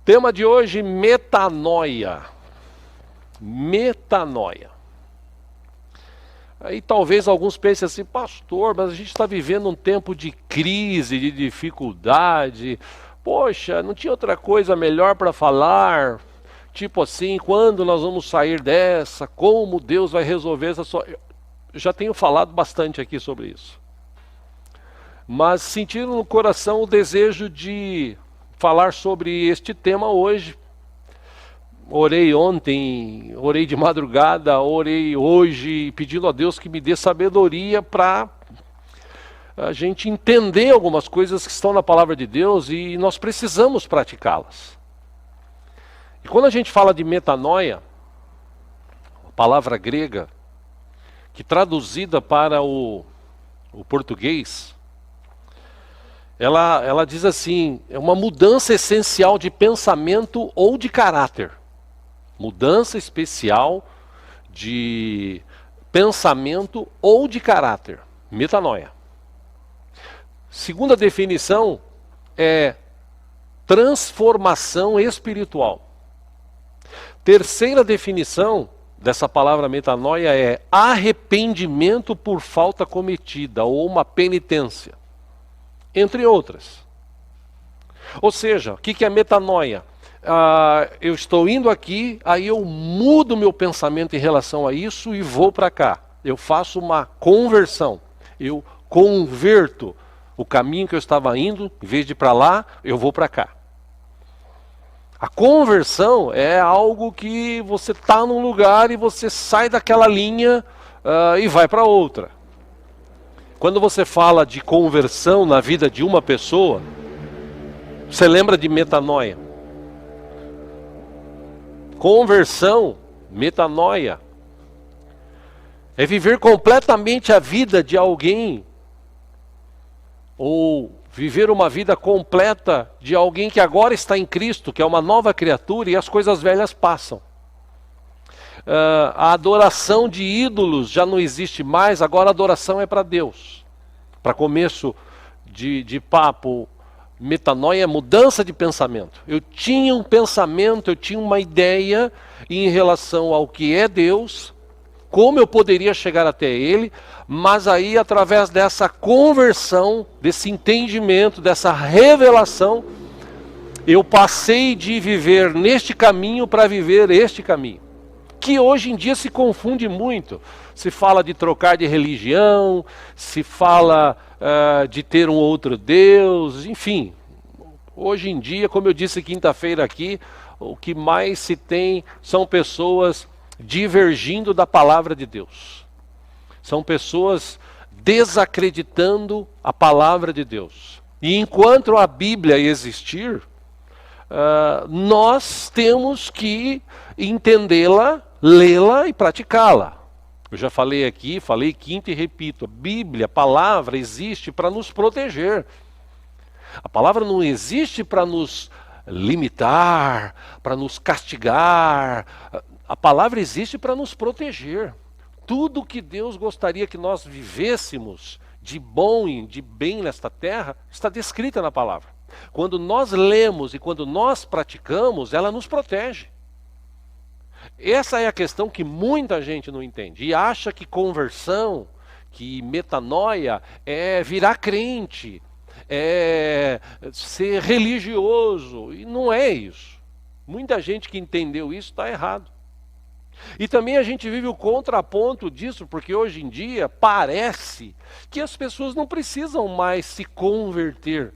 Tema de hoje, metanoia. Metanoia. Aí talvez alguns pensem assim, pastor, mas a gente está vivendo um tempo de crise, de dificuldade. Poxa, não tinha outra coisa melhor para falar? Tipo assim, quando nós vamos sair dessa? Como Deus vai resolver essa sua... Eu já tenho falado bastante aqui sobre isso. Mas sentindo no coração o desejo de falar sobre este tema hoje. Orei ontem, orei de madrugada, orei hoje, pedindo a Deus que me dê sabedoria para a gente entender algumas coisas que estão na palavra de Deus e nós precisamos praticá-las. E quando a gente fala de metanoia, a palavra grega, que traduzida para o português, ela diz assim, é uma mudança essencial de pensamento ou de caráter. Mudança especial de pensamento ou de caráter. Metanoia. Segunda definição é transformação espiritual. Terceira definição dessa palavra metanoia é arrependimento por falta cometida ou uma penitência. Entre outras. Ou seja, o que é metanoia? Eu estou indo aqui, aí eu mudo meu pensamento em relação a isso e vou para cá. Eu faço uma conversão. Eu converto o caminho que eu estava indo, em vez de ir para lá, eu vou para cá. A conversão é algo que você está num lugar e você sai daquela linha e vai para outra. Quando você fala de conversão na vida de uma pessoa, você lembra de metanoia. Conversão, metanoia, é viver completamente a vida de alguém, ou viver uma vida completa de alguém que agora está em Cristo, que é uma nova criatura e as coisas velhas passam. A adoração de ídolos já não existe mais, agora a adoração é para Deus. Para começo de papo, metanoia é mudança de pensamento. Eu tinha um pensamento, eu tinha uma ideia em relação ao que é Deus, como eu poderia chegar até Ele, mas aí através dessa conversão, desse entendimento, dessa revelação, eu passei de viver neste caminho para viver este caminho. Que hoje em dia se confunde muito. Se fala de trocar de religião, se fala de ter um outro Deus, enfim. Hoje em dia, como eu disse quinta-feira aqui, o que mais se tem são pessoas divergindo da palavra de Deus. São pessoas desacreditando a palavra de Deus. E enquanto a Bíblia existir, nós temos que entendê-la, lê-la e praticá-la. Eu já falei aqui, falei quinta e repito, a Bíblia, a palavra existe para nos proteger. A palavra não existe para nos limitar, para nos castigar. A palavra existe para nos proteger. Tudo que Deus gostaria que nós vivêssemos de bom e de bem nesta terra está descrita na palavra. Quando nós lemos e quando nós praticamos, ela nos protege. Essa é a questão que muita gente não entende e acha que conversão, que metanoia é virar crente, é ser religioso, e não é isso. Muita gente que entendeu isso está errado. E também a gente vive o contraponto disso, porque hoje em dia parece que as pessoas não precisam mais se converter.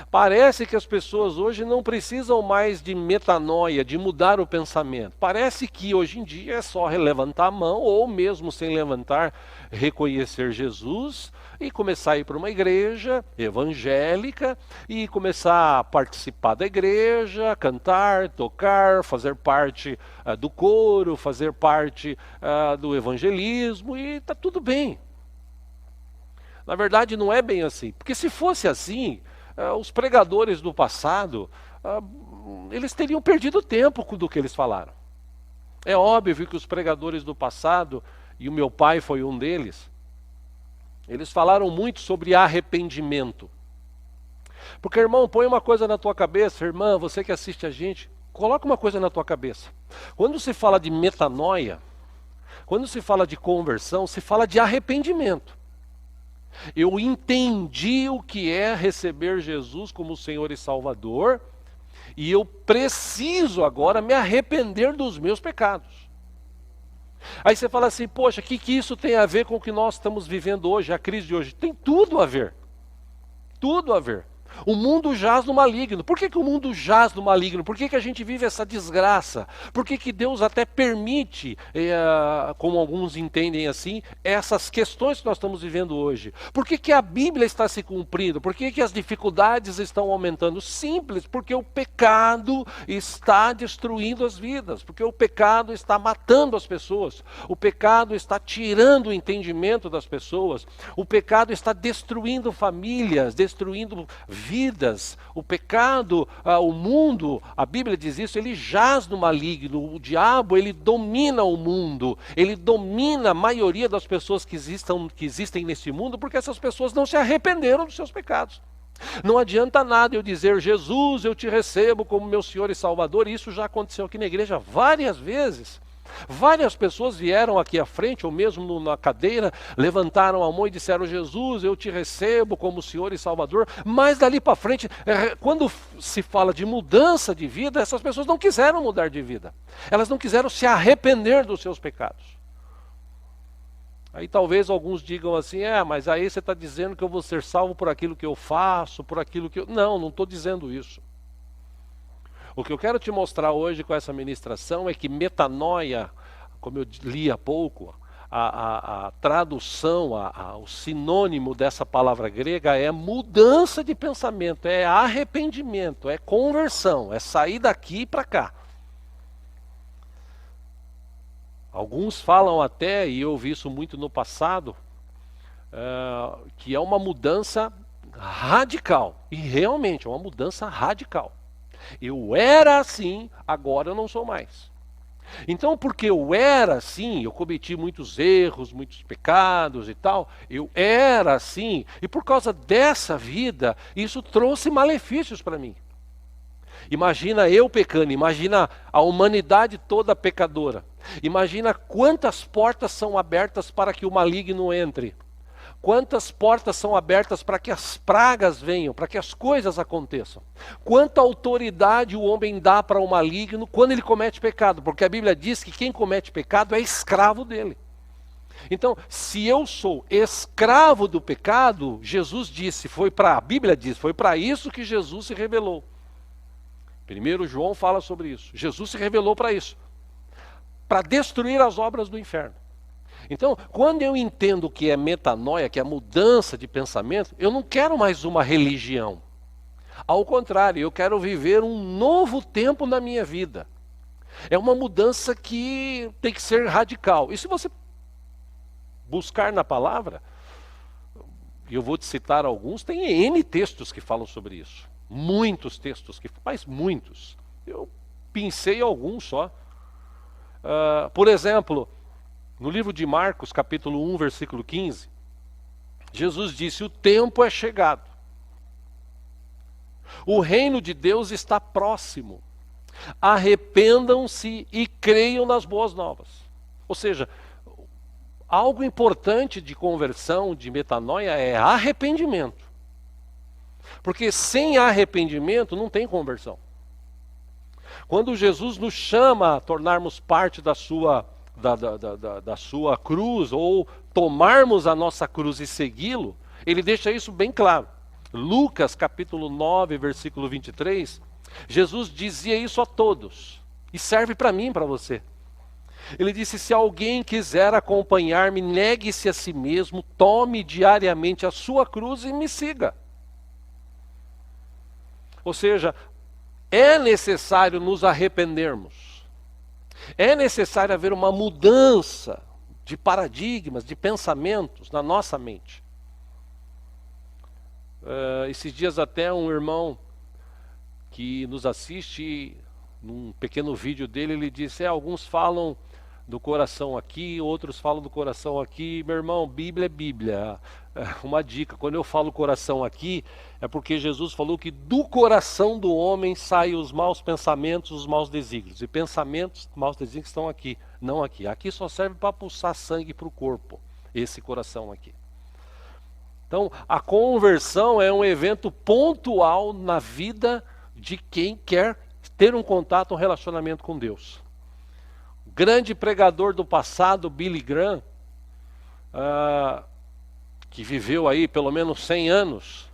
Parece que as pessoas hoje não precisam mais de metanoia, de mudar o pensamento. Parece que hoje em dia é só levantar a mão, ou mesmo sem levantar, reconhecer Jesus e começar a ir para uma igreja evangélica e começar a participar da igreja, cantar, tocar, fazer parte do coro, fazer parte do evangelismo e está tudo bem. Na verdade não é bem assim, porque se fosse assim, os pregadores do passado, eles teriam perdido tempo do que eles falaram. É óbvio que os pregadores do passado, e o meu pai foi um deles, eles falaram muito sobre arrependimento. Porque, irmão, põe uma coisa na tua cabeça, irmã, você que assiste a gente, coloca uma coisa na tua cabeça. Quando se fala de metanoia, quando se fala de conversão, se fala de arrependimento. Eu entendi o que é receber Jesus como Senhor e Salvador, e eu preciso agora me arrepender dos meus pecados. Aí você fala assim, poxa, o que isso tem a ver com o que nós estamos vivendo hoje, a crise de hoje? Tem tudo a ver. Tudo a ver. O mundo jaz no maligno. Por que o mundo jaz no maligno? Por que a gente vive essa desgraça? Por que Deus até permite, como alguns entendem assim, essas questões que nós estamos vivendo hoje? Por que a Bíblia está se cumprindo? Por que as dificuldades estão aumentando? Simples, porque o pecado está destruindo as vidas, porque o pecado está matando as pessoas, o pecado está tirando o entendimento das pessoas, o pecado está destruindo famílias, destruindo vidas, o pecado, o mundo, a Bíblia diz isso, ele jaz no maligno, o diabo ele domina o mundo, ele domina a maioria das pessoas que existem nesse mundo, porque essas pessoas não se arrependeram dos seus pecados. Não adianta nada eu dizer, Jesus, eu te recebo como meu Senhor e Salvador, e isso já aconteceu aqui na igreja várias vezes. Várias pessoas vieram aqui à frente, ou mesmo na cadeira, levantaram a mão e disseram, Jesus, eu te recebo como Senhor e Salvador, mas dali para frente, quando se fala de mudança de vida, essas pessoas não quiseram mudar de vida. Elas não quiseram se arrepender dos seus pecados. Aí talvez alguns digam assim, mas aí você está dizendo que eu vou ser salvo por aquilo que eu faço, por aquilo que eu... Não estou dizendo isso. O que eu quero te mostrar hoje com essa ministração é que metanoia, como eu li há pouco, a tradução, o sinônimo dessa palavra grega é mudança de pensamento, é arrependimento, é conversão, é sair daqui para cá. Alguns falam até, e eu ouvi isso muito no passado, que é uma mudança radical, e realmente é uma mudança radical. Eu era assim, agora eu não sou mais. Então, porque eu era assim, eu cometi muitos erros, muitos pecados e tal, eu era assim, e por causa dessa vida, isso trouxe malefícios para mim. Imagina eu pecando, imagina a humanidade toda pecadora. Imagina quantas portas são abertas para que o maligno entre. Quantas portas são abertas para que as pragas venham, para que as coisas aconteçam. Quanta autoridade o homem dá para o maligno quando ele comete pecado. Porque a Bíblia diz que quem comete pecado é escravo dele. Então, se eu sou escravo do pecado, Jesus disse, a Bíblia diz, foi para isso que Jesus se revelou. 1 João fala sobre isso. Jesus se revelou para isso. Para destruir as obras do inferno. Então, quando eu entendo que é metanoia, que é mudança de pensamento, eu não quero mais uma religião. Ao contrário, eu quero viver um novo tempo na minha vida. É uma mudança que tem que ser radical. E se você buscar na palavra, e eu vou te citar alguns, tem N textos que falam sobre isso. Muitos textos, mas muitos. Eu pincei alguns só. Por exemplo, no livro de Marcos, capítulo 1, versículo 15, Jesus disse, o tempo é chegado. O reino de Deus está próximo. Arrependam-se e creiam nas boas novas. Ou seja, algo importante de conversão, de metanoia, é arrependimento. Porque sem arrependimento não tem conversão. Quando Jesus nos chama a tornarmos parte da sua cruz, ou tomarmos a nossa cruz e segui-lo, ele deixa isso bem claro. Lucas capítulo 9, versículo 23, Jesus dizia isso a todos, e serve para mim e para você. Ele disse, se alguém quiser acompanhar-me, negue-se a si mesmo, tome diariamente a sua cruz e me siga. Ou seja, é necessário nos arrependermos. É necessário haver uma mudança de paradigmas, de pensamentos na nossa mente. Esses dias até um irmão que nos assiste, num pequeno vídeo dele, ele disse, alguns falam do coração aqui, outros falam do coração aqui. Meu irmão, Bíblia é Bíblia. Uma dica, quando eu falo coração aqui, é porque Jesus falou que do coração do homem saem os maus pensamentos, os maus desígnios. E pensamentos, maus desígnios estão aqui, não aqui. Aqui só serve para pulsar sangue para o corpo, esse coração aqui. Então, a conversão é um evento pontual na vida de quem quer ter um contato, um relacionamento com Deus. O grande pregador do passado, Billy Graham, que viveu aí pelo menos 100 anos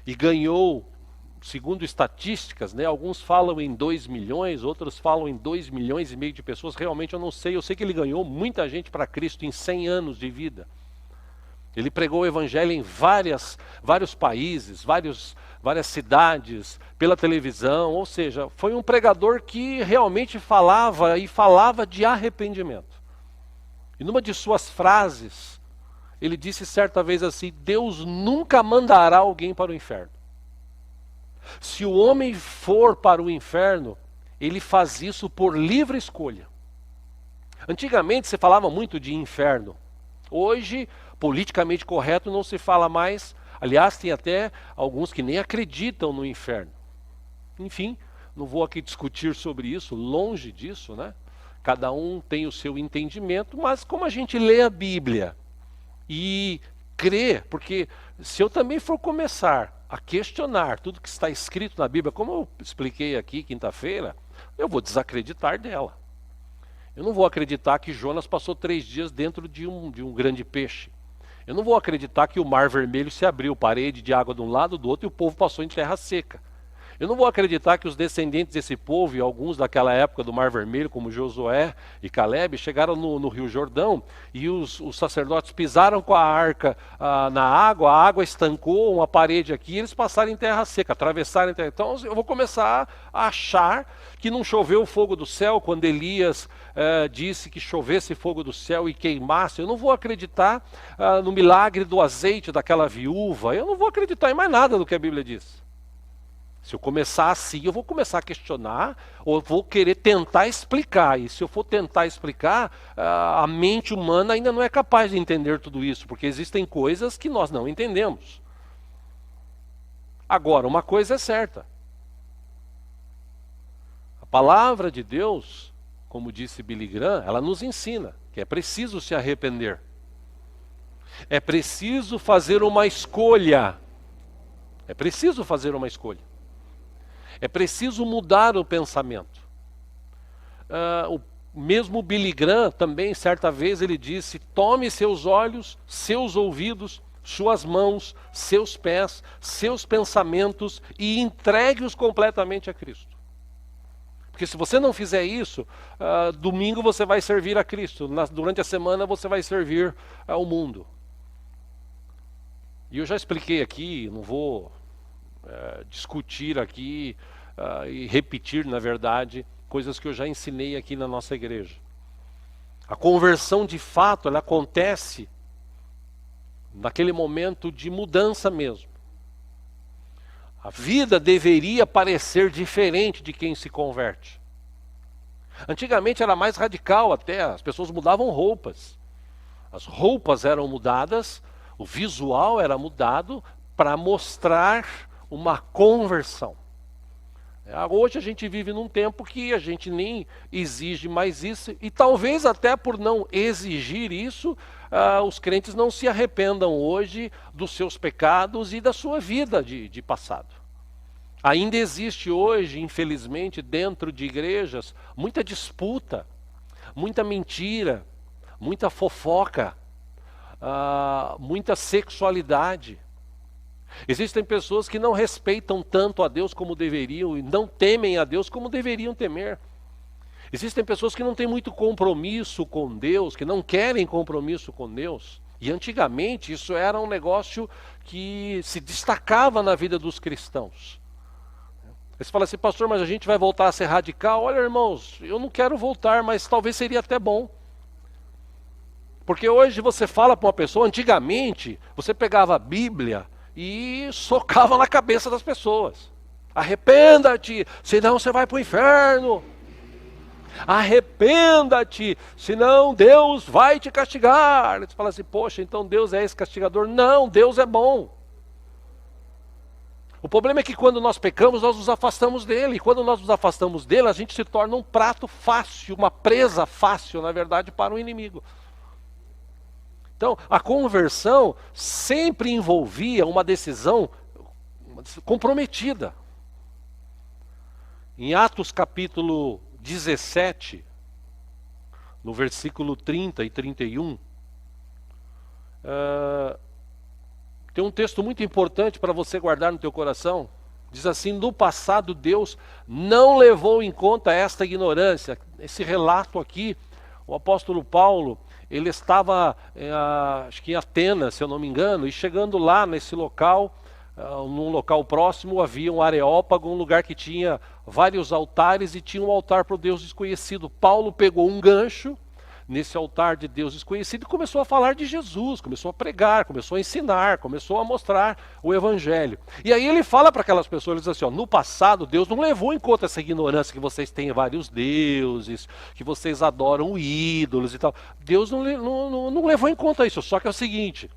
e ganhou, segundo estatísticas, né, alguns falam em 2 milhões, outros falam em 2,5 milhões de pessoas, realmente eu não sei, eu sei que ele ganhou muita gente para Cristo em 100 anos de vida. Ele pregou o evangelho em vários países, várias cidades, pela televisão, ou seja, foi um pregador que realmente falava de arrependimento. E numa de suas frases, ele disse certa vez assim: Deus nunca mandará alguém para o inferno. Se o homem for para o inferno, ele faz isso por livre escolha. Antigamente se falava muito de inferno. Hoje, politicamente correto, não se fala mais. Aliás, tem até alguns que nem acreditam no inferno. Enfim, não vou aqui discutir sobre isso, longe disso, né? Cada um tem o seu entendimento, mas como a gente lê a Bíblia e crê, porque se eu também for começar a questionar tudo que está escrito na Bíblia, como eu expliquei aqui quinta-feira, eu vou desacreditar dela. Eu não vou acreditar que Jonas passou 3 dias dentro de um grande peixe. Eu não vou acreditar que o Mar Vermelho se abriu, parede de água de um lado do outro, e o povo passou em terra seca. Eu não vou acreditar que os descendentes desse povo, e alguns daquela época do Mar Vermelho, como Josué e Caleb, chegaram no Rio Jordão, e os sacerdotes pisaram com a arca na água, a água estancou uma parede aqui, e eles passaram em terra seca, atravessaram em terra. Então eu vou começar a achar que não choveu fogo do céu, quando Elias disse que chovesse fogo do céu e queimasse. Eu não vou acreditar no milagre do azeite daquela viúva, eu não vou acreditar em mais nada do que a Bíblia diz. Se eu começar assim, eu vou começar a questionar, ou vou querer tentar explicar. E se eu for tentar explicar, a mente humana ainda não é capaz de entender tudo isso, porque existem coisas que nós não entendemos. Agora, uma coisa é certa. A palavra de Deus, como disse Billy Graham, ela nos ensina que é preciso se arrepender. É preciso fazer uma escolha. É preciso fazer uma escolha. É preciso mudar o pensamento. O mesmo Billy Graham também, certa vez, ele disse: tome seus olhos, seus ouvidos, suas mãos, seus pés, seus pensamentos e entregue-os completamente a Cristo. Porque se você não fizer isso, domingo você vai servir a Cristo, durante a semana você vai servir ao mundo. E eu já expliquei aqui, não vou discutir aqui e repetir, na verdade, coisas que eu já ensinei aqui na nossa igreja. A conversão, de fato, ela acontece naquele momento de mudança mesmo. A vida deveria parecer diferente de quem se converte. Antigamente era mais radical até, as pessoas mudavam roupas. As roupas eram mudadas, o visual era mudado para mostrar uma conversão. Hoje a gente vive num tempo que a gente nem exige mais isso, e talvez até por não exigir isso, os crentes não se arrependam hoje dos seus pecados e da sua vida de passado. Ainda existe hoje, infelizmente, dentro de igrejas, muita disputa, muita mentira, muita fofoca, muita sexualidade. Existem pessoas que não respeitam tanto a Deus como deveriam e não temem a Deus como deveriam temer. Existem pessoas que não têm muito compromisso com Deus, que não querem compromisso com Deus. E antigamente isso era um negócio que se destacava na vida dos cristãos. Você fala assim: pastor, mas a gente vai voltar a ser radical? Olha, irmãos, eu não quero voltar, mas talvez seria até bom. Porque hoje você fala para uma pessoa, antigamente você pegava a Bíblia e socava na cabeça das pessoas. Arrependa-te, senão você vai para o inferno. Arrependa-te, senão Deus vai te castigar. Você fala assim, poxa, então Deus é esse castigador? Não, Deus é bom. O problema é que quando nós pecamos, nós nos afastamos dele. E quando nós nos afastamos dele, a gente se torna um prato fácil, uma presa fácil, na verdade, para o inimigo. Então, a conversão sempre envolvia uma decisão comprometida. Em Atos capítulo 17, no versículo 30 e 31, tem um texto muito importante para você guardar no teu coração. Diz assim, no passado Deus não levou em conta esta ignorância. Esse relato aqui, o apóstolo Paulo, ele estava, acho que em Atenas, se eu não me engano, e chegando lá nesse local, num local próximo, havia um areópago, um lugar que tinha vários altares e tinha um altar para o Deus desconhecido. Paulo pegou um gancho nesse altar de Deus desconhecido e começou a falar de Jesus, começou a pregar, começou a ensinar, começou a mostrar o evangelho. E aí ele fala para aquelas pessoas, ele diz assim, ó, no passado Deus não levou em conta essa ignorância que vocês têm vários deuses, que vocês adoram ídolos e tal. Deus não levou em conta isso, só que é o seguinte,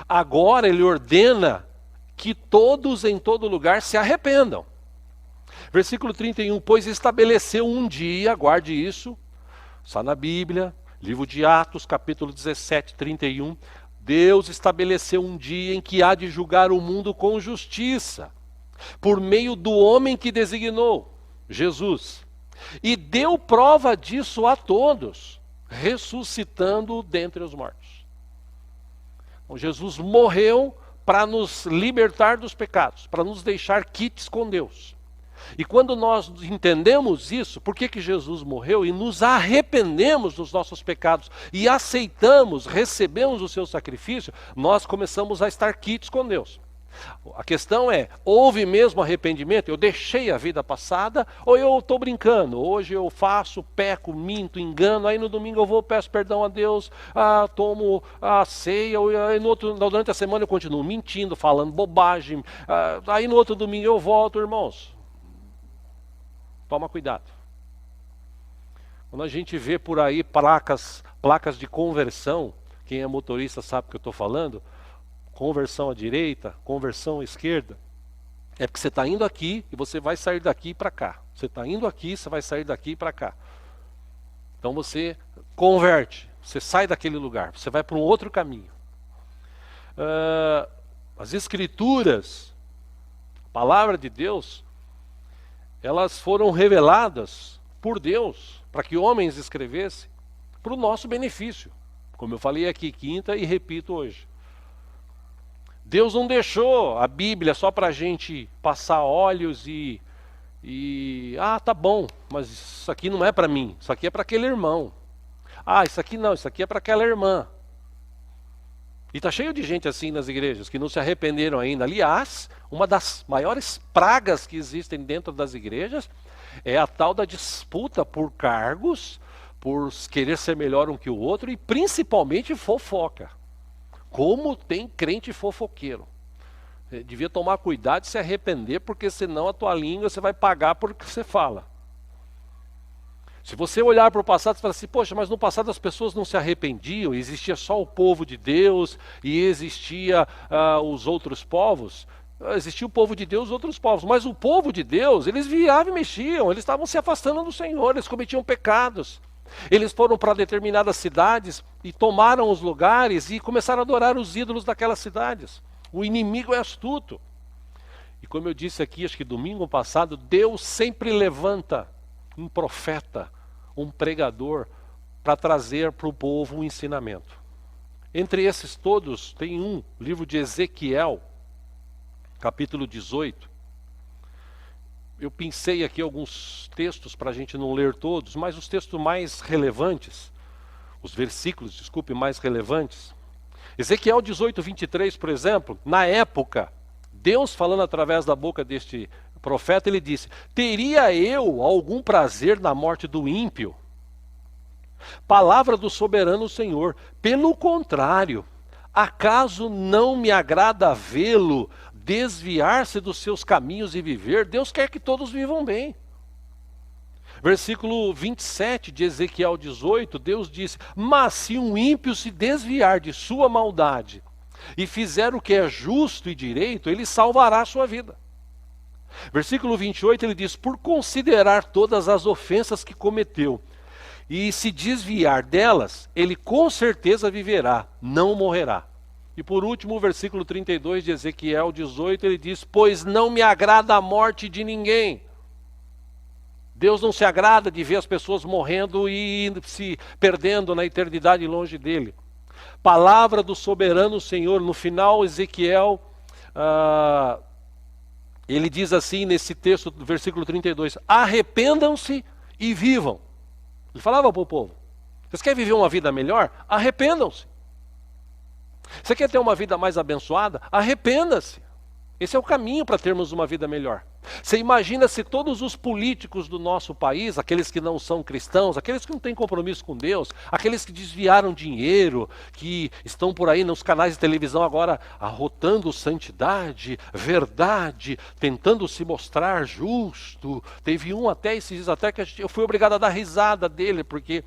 agora ele ordena que todos em todo lugar se arrependam. Versículo 31, pois estabeleceu um dia, guarde isso, está na Bíblia, livro de Atos, capítulo 17, 31, Deus estabeleceu um dia em que há de julgar o mundo com justiça, por meio do homem que designou, Jesus, e deu prova disso a todos, ressuscitando dentre os mortos. Então, Jesus morreu para nos libertar dos pecados, para nos deixar quites com Deus. E quando nós entendemos isso, por que Jesus morreu e nos arrependemos dos nossos pecados e aceitamos, recebemos o seu sacrifício, nós começamos a estar quites com Deus. A questão é, houve mesmo arrependimento? Eu deixei a vida passada ou eu estou brincando? Hoje eu faço, peco, minto, engano, aí no domingo eu vou, peço perdão a Deus, tomo a ceia, aí durante a semana eu continuo mentindo, falando bobagem, aí no outro domingo eu volto, irmãos. Toma cuidado. Quando a gente vê por aí placas de conversão, quem é motorista sabe o que eu estou falando, conversão à direita, conversão à esquerda, é porque você está indo aqui e você vai sair daqui para cá. Você está indo aqui, você vai sair daqui para cá. Então você converte, você sai daquele lugar, você vai para um outro caminho. As Escrituras, a palavra de Deus, elas foram reveladas por Deus, para que homens escrevessem, para o nosso benefício. Como eu falei aqui quinta e repito hoje. Deus não deixou a Bíblia só para a gente passar olhos e tá bom, mas isso aqui não é para mim, isso aqui é para aquele irmão. Isso aqui não, isso aqui é para aquela irmã. E está cheio de gente assim nas igrejas, que não se arrependeram ainda. Aliás, uma das maiores pragas que existem dentro das igrejas é a tal da disputa por cargos, por querer ser melhor um que o outro e principalmente fofoca. Como tem crente fofoqueiro. Devia tomar cuidado e se arrepender, porque senão a tua língua você vai pagar por que você fala. Se você olhar para o passado e falar assim, poxa, mas no passado as pessoas não se arrependiam, existia só o povo de Deus e existia os outros povos. Existia o povo de Deus e os outros povos, mas o povo de Deus, eles viravam e mexiam, eles estavam se afastando do Senhor, eles cometiam pecados. Eles foram para determinadas cidades e tomaram os lugares e começaram a adorar os ídolos daquelas cidades. O inimigo é astuto. E como eu disse aqui, acho que domingo passado, Deus sempre levanta um profeta, um pregador, para trazer para o povo um ensinamento. Entre esses todos, tem um, livro de Ezequiel, capítulo 18. Eu pensei aqui alguns textos para a gente não ler todos, mas os textos mais relevantes, os versículos, desculpe, mais relevantes. Ezequiel 18, 23, por exemplo, na época, Deus falando através da boca deste profeta, ele disse, teria eu algum prazer na morte do ímpio? Palavra do soberano Senhor, pelo contrário, acaso não me agrada vê-lo desviar-se dos seus caminhos e viver? Deus quer que todos vivam bem. Versículo 27 de Ezequiel 18, Deus disse: mas se um ímpio se desviar de sua maldade e fizer o que é justo e direito, ele salvará a sua vida. Versículo 28 ele diz: por considerar todas as ofensas que cometeu e se desviar delas, ele com certeza viverá, não morrerá. E por último, o versículo 32 de Ezequiel 18, ele diz: pois não me agrada a morte de ninguém. Deus não se agrada de ver as pessoas morrendo e se perdendo na eternidade longe dele. Palavra do soberano Senhor. No final, Ezequiel, ele diz assim nesse texto do versículo 32, arrependam-se e vivam. Ele falava para o povo: vocês querem viver uma vida melhor? Arrependam-se. Você quer ter uma vida mais abençoada? Arrependa-se. Esse é o caminho para termos uma vida melhor. Você imagina se todos os políticos do nosso país, aqueles que não são cristãos, aqueles que não têm compromisso com Deus, aqueles que desviaram dinheiro, que estão por aí nos canais de televisão agora arrotando santidade, verdade, tentando se mostrar justo. Teve um até esses dias até que eu fui obrigado a dar risada dele, porque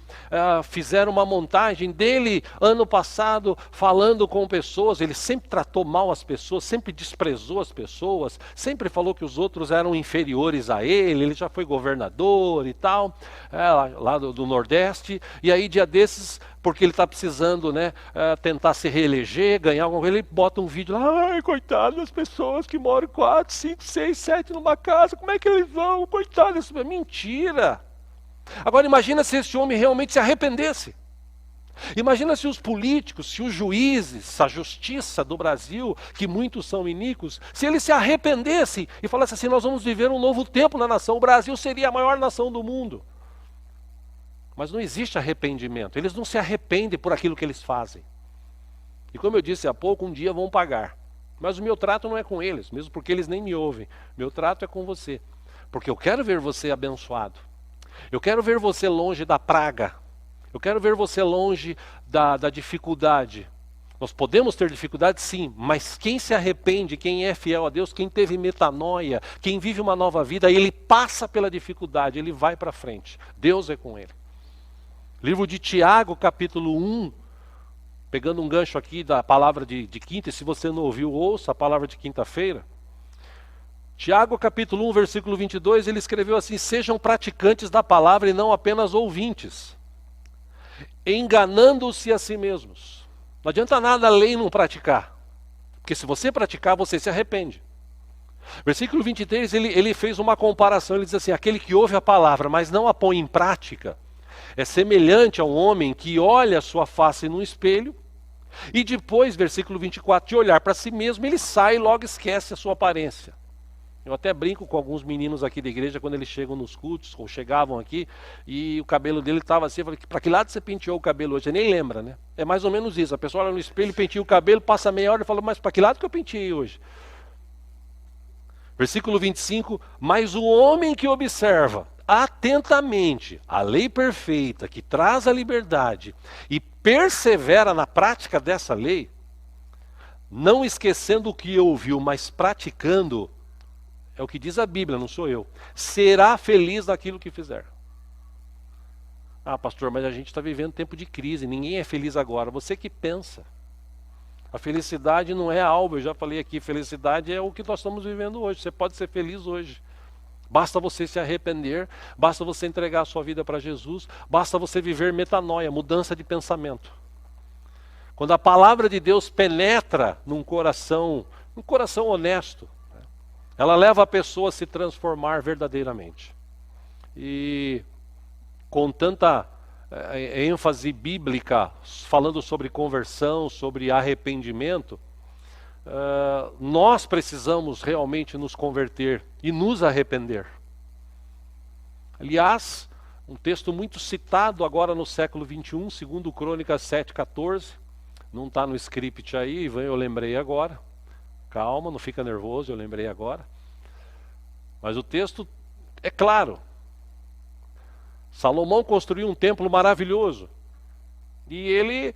fizeram uma montagem dele ano passado falando com pessoas. Ele sempre tratou mal as pessoas, sempre desprezou as pessoas, sempre falou que os outros eram inferiores a ele já foi governador e tal, lá do Nordeste, e aí dia desses, porque ele está precisando tentar se reeleger, ganhar alguma coisa, ele bota um vídeo lá: ai, coitado das pessoas que moram 4, 5, 6, 7 numa casa, como é que eles vão? Coitado, isso é mentira. Agora imagina se esse homem realmente se arrependesse. Imagina se os políticos, se os juízes, a justiça do Brasil, que muitos são iníquos, se eles se arrependessem e falassem assim: nós vamos viver um novo tempo na nação, o Brasil seria a maior nação do mundo. Mas não existe arrependimento, eles não se arrependem por aquilo que eles fazem. E como eu disse há pouco, um dia vão pagar. Mas o meu trato não é com eles, mesmo porque eles nem me ouvem. Meu trato é com você, porque eu quero ver você abençoado. Eu quero ver você longe da praga. Eu quero ver você longe da dificuldade. Nós podemos ter dificuldade, sim, mas quem se arrepende, quem é fiel a Deus, quem teve metanoia, quem vive uma nova vida, ele passa pela dificuldade, ele vai para frente. Deus é com ele. Livro de Tiago, capítulo 1, pegando um gancho aqui da palavra de quinta, e se você não ouviu, ouça a palavra de quinta-feira. Tiago, capítulo 1, versículo 22, ele escreveu assim: sejam praticantes da palavra e não apenas ouvintes, enganando-se a si mesmos. Não adianta nada a lei não praticar, porque se você praticar, você se arrepende. Versículo 23, ele fez uma comparação, ele diz assim: aquele que ouve a palavra, mas não a põe em prática, é semelhante a um homem que olha a sua face no espelho, e depois, versículo 24, de olhar para si mesmo, ele sai e logo esquece a sua aparência. Eu até brinco com alguns meninos aqui da igreja quando eles chegam nos cultos, ou chegavam aqui, e o cabelo dele estava assim. Eu falei: para que lado você penteou o cabelo hoje? Você nem lembra, né? É mais ou menos isso. A pessoa olha no espelho, penteia o cabelo, passa meia hora e fala: mas para que lado que eu penteei hoje? Versículo 25, mas o homem que observa atentamente a lei perfeita, que traz a liberdade, e persevera na prática dessa lei, não esquecendo o que ouviu, mas praticando, é o que diz a Bíblia, não sou eu, será feliz naquilo que fizer. Ah, pastor, mas a gente está vivendo tempo de crise, ninguém é feliz agora. Você que pensa. A felicidade não é algo, eu já falei aqui, felicidade é o que nós estamos vivendo hoje. Você pode ser feliz hoje. Basta você se arrepender, basta você entregar a sua vida para Jesus, basta você viver metanoia, mudança de pensamento. Quando a palavra de Deus penetra num coração honesto, ela leva a pessoa a se transformar verdadeiramente. E com tanta ênfase bíblica, falando sobre conversão, sobre arrependimento, nós precisamos realmente nos converter e nos arrepender. Aliás, um texto muito citado agora no século 21, segundo Crônicas 7,14, não está no script aí, eu lembrei agora. Calma, não fica nervoso, eu lembrei agora. Mas o texto é claro. Salomão construiu um templo maravilhoso. E ele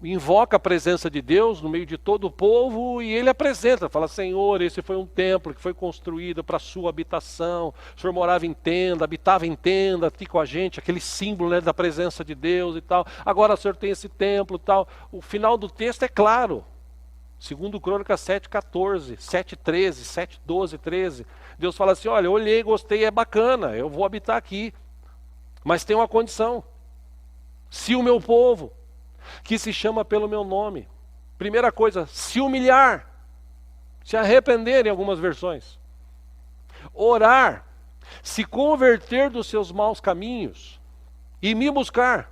invoca a presença de Deus no meio de todo o povo e ele apresenta, fala: Senhor, esse foi um templo que foi construído para a sua habitação, o Senhor morava em tenda, habitava em tenda aqui com a gente, aquele símbolo, né, da presença de Deus e tal. Agora o Senhor tem esse templo e tal. O final do texto é claro, 2 Crônicas 7:14, 7:13, 7:12, 13. Deus fala assim: olha, eu olhei, gostei, é bacana, eu vou habitar aqui, mas tem uma condição: se o meu povo, que se chama pelo meu nome, primeira coisa, se humilhar, se arrepender, em algumas versões, orar, se converter dos seus maus caminhos e me buscar,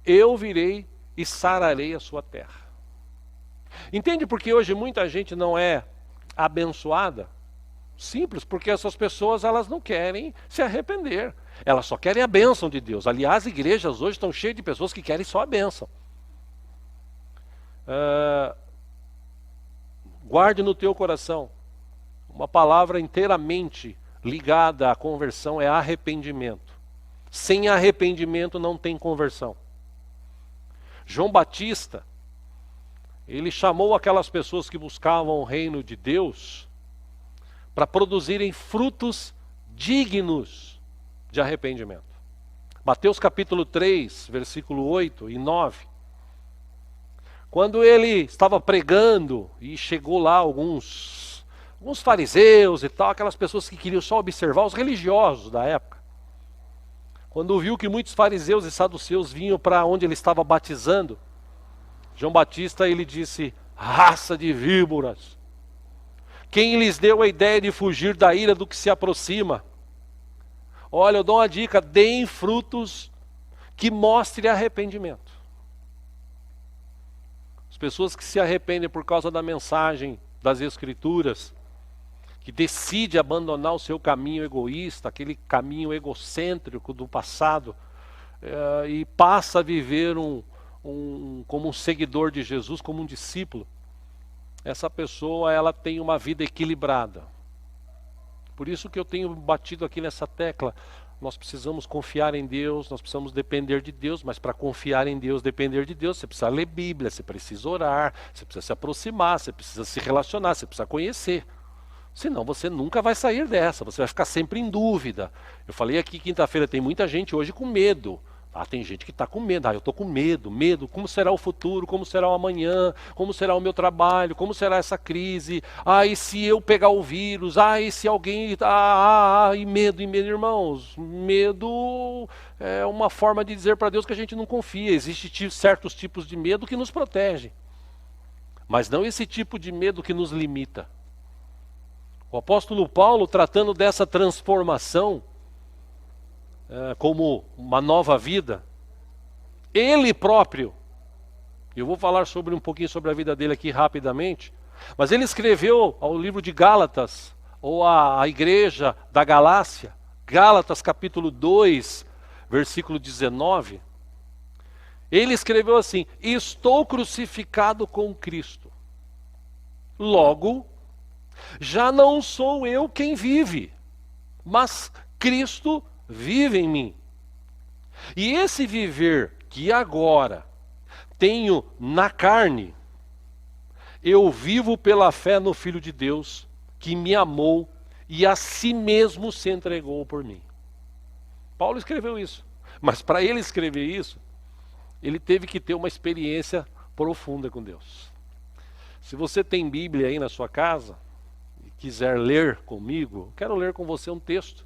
eu virei e sararei a sua terra. Entende porque hoje muita gente não é abençoada? Simples, porque essas pessoas, elas não querem se arrepender, elas só querem a bênção de Deus. Aliás, igrejas hoje estão cheias de pessoas que querem só a bênção. Guarde no teu coração, uma palavra inteiramente ligada à conversão é arrependimento. Sem arrependimento não tem conversão. João Batista, ele chamou aquelas pessoas que buscavam o reino de Deus para produzirem frutos dignos de arrependimento. Mateus capítulo 3, versículo 8 e 9. Quando ele estava pregando e chegou lá alguns fariseus e tal, aquelas pessoas que queriam só observar, os religiosos da época. Quando viu que muitos fariseus e saduceus vinham para onde ele estava batizando, João Batista, ele disse: raça de víboras, quem lhes deu a ideia de fugir da ira do que se aproxima? Olha, eu dou uma dica: deem frutos que mostrem arrependimento. As pessoas que se arrependem por causa da mensagem das Escrituras, que decide abandonar o seu caminho egoísta, aquele caminho egocêntrico do passado, e passa a viver como um seguidor de Jesus, como um discípulo, essa pessoa, ela tem uma vida equilibrada. Por isso que eu tenho batido aqui nessa tecla: nós precisamos confiar em Deus, nós precisamos depender de Deus, mas para confiar em Deus, depender de Deus, você precisa ler Bíblia, você precisa orar, você precisa se aproximar, você precisa se relacionar, você precisa conhecer. Senão você nunca vai sair dessa, você vai ficar sempre em dúvida. Eu falei aqui quinta-feira, tem muita gente hoje com medo. Tem gente que está com medo. Eu estou com medo, como será o futuro, como será o amanhã, como será o meu trabalho, como será essa crise, e se eu pegar o vírus, e se alguém, e medo, irmãos, medo é uma forma de dizer para Deus que a gente não confia. Existem certos tipos de medo que nos protegem, mas não esse tipo de medo que nos limita. O apóstolo Paulo, tratando dessa transformação, como uma nova vida, ele próprio, eu vou falar um pouquinho sobre a vida dele aqui rapidamente, mas ele escreveu ao livro de Gálatas, ou a igreja da Galácia, Gálatas capítulo 2, versículo 19, ele escreveu assim: estou crucificado com Cristo, logo, já não sou eu quem vive, mas Cristo vive em mim. E esse viver que agora tenho na carne, eu vivo pela fé no Filho de Deus, que me amou e a si mesmo se entregou por mim. Paulo escreveu isso, mas para ele escrever isso, ele teve que ter uma experiência profunda com Deus. Se você tem Bíblia aí na sua casa e quiser ler comigo, quero ler com você um texto.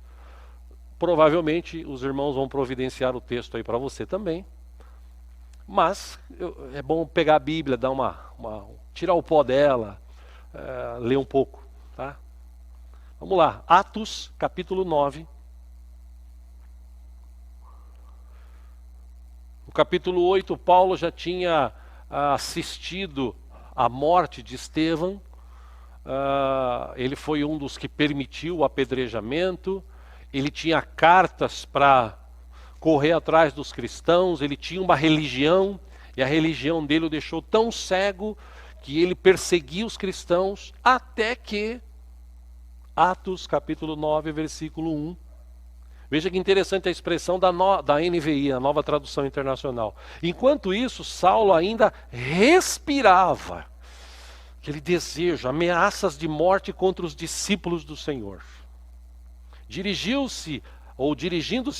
Provavelmente os irmãos vão providenciar o texto aí para você também. Mas é bom pegar a Bíblia, dar tirar o pó dela, ler um pouco, tá? Vamos lá, Atos capítulo 9. No capítulo 8, Paulo já tinha assistido à morte de Estevão. Ele foi um dos que permitiu o apedrejamento. Ele tinha cartas para correr atrás dos cristãos, ele tinha uma religião, e a religião dele o deixou tão cego que ele perseguia os cristãos, até que, Atos capítulo 9, versículo 1, Veja que interessante a expressão da NVI, a Nova Tradução Internacional. Enquanto isso, Saulo ainda respirava aquele desejo, ameaças de morte contra os discípulos do Senhor. Dirigindo-se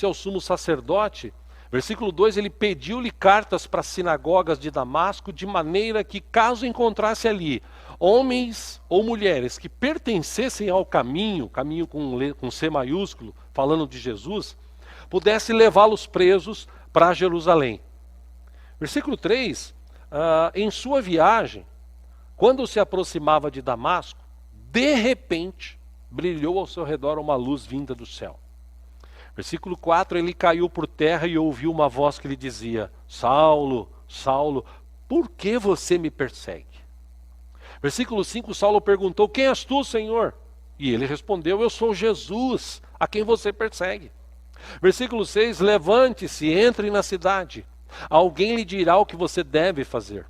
ao sumo sacerdote, versículo 2, ele pediu-lhe cartas para as sinagogas de Damasco, de maneira que, caso encontrasse ali homens ou mulheres que pertencessem ao caminho com C maiúsculo, falando de Jesus, pudesse levá-los presos para Jerusalém. Versículo 3, em sua viagem, quando se aproximava de Damasco, de repente, brilhou ao seu redor uma luz vinda do céu. Versículo 4, ele caiu por terra e ouviu uma voz que lhe dizia: Saulo, Saulo, por que você me persegue? Versículo 5, Saulo perguntou: quem és tu, Senhor? E ele respondeu: eu sou Jesus, a quem você persegue. Versículo 6, levante-se, entre na cidade. Alguém lhe dirá o que você deve fazer.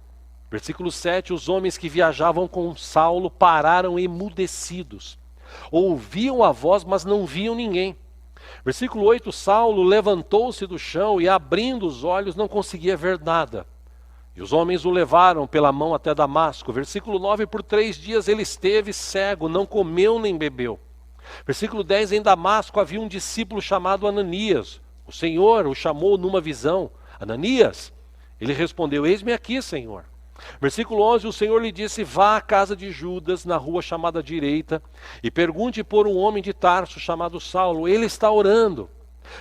Versículo 7, os homens que viajavam com Saulo pararam emudecidos. Ouviam a voz, mas não viam ninguém. Versículo 8, Saulo levantou-se do chão e, abrindo os olhos, não conseguia ver nada. E os homens o levaram pela mão até Damasco. Versículo 9, por 3 dias ele esteve cego, não comeu nem bebeu. Versículo 10, em Damasco havia um discípulo chamado Ananias. O Senhor o chamou numa visão: Ananias? Ele respondeu: eis-me aqui, Senhor. Versículo 11, o Senhor lhe disse: vá à casa de Judas, na rua chamada Direita, e pergunte por um homem de Tarso chamado Saulo, ele está orando.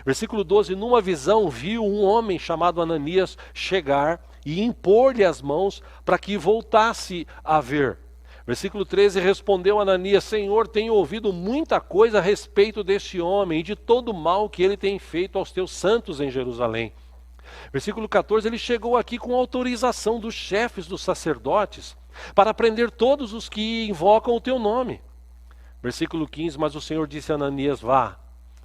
Versículo 12, numa visão viu um homem chamado Ananias chegar e impor-lhe as mãos para que voltasse a ver. Versículo 13, respondeu Ananias: Senhor, tenho ouvido muita coisa a respeito deste homem e de todo o mal que ele tem feito aos teus santos em Jerusalém. Versículo 14, ele chegou aqui com autorização dos chefes dos sacerdotes para prender todos os que invocam o teu nome. Versículo 15, mas o Senhor disse a Ananias: vá,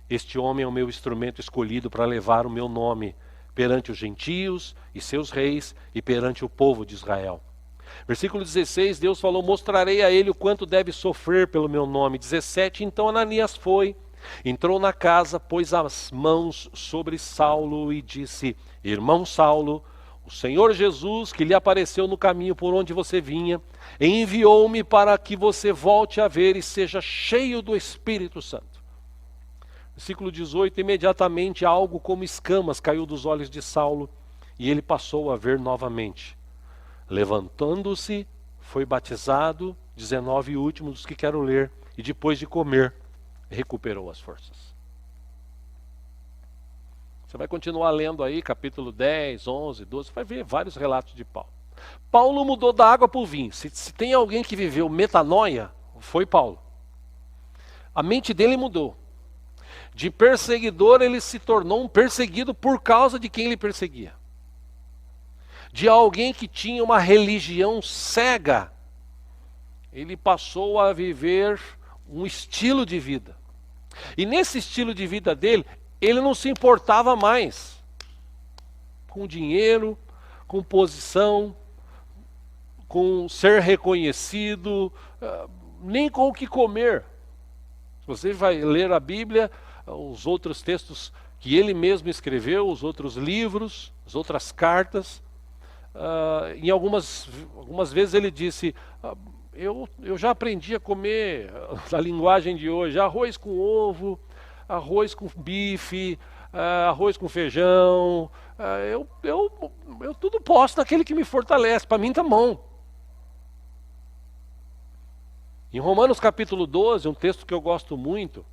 este homem é o meu instrumento escolhido para levar o meu nome perante os gentios e seus reis e perante o povo de Israel. Versículo 16, Deus falou: mostrarei a ele o quanto deve sofrer pelo meu nome. 17, então Ananias foi, entrou na casa, pôs as mãos sobre Saulo e disse: irmão Saulo, o Senhor Jesus, que lhe apareceu no caminho por onde você vinha, enviou-me para que você volte a ver e seja cheio do Espírito Santo. Versículo 18, imediatamente algo como escamas caiu dos olhos de Saulo e ele passou a ver novamente. Levantando-se, foi batizado, 19 últimos dos que quero ler, e depois de comer, recuperou as forças. Você vai continuar lendo aí, capítulo 10, 11, 12, vai ver vários relatos de Paulo. Paulo mudou da água para o vinho. Se tem alguém que viveu metanoia, foi Paulo. A mente dele mudou. De perseguidor, ele se tornou um perseguido por causa de quem ele perseguia. De alguém que tinha uma religião cega, ele passou a viver um estilo de vida. E nesse estilo de vida dele, ele não se importava mais com dinheiro, com posição, com ser reconhecido, nem com o que comer. Se você vai ler a Bíblia, os outros textos que ele mesmo escreveu, os outros livros, as outras cartas, em algumas vezes ele disse: eu já aprendi a comer, a linguagem de hoje, arroz com ovo, arroz com bife, arroz com feijão, eu tudo posso naquele que me fortalece, para mim tá bom. Em Romanos capítulo 12, um texto que eu gosto muito,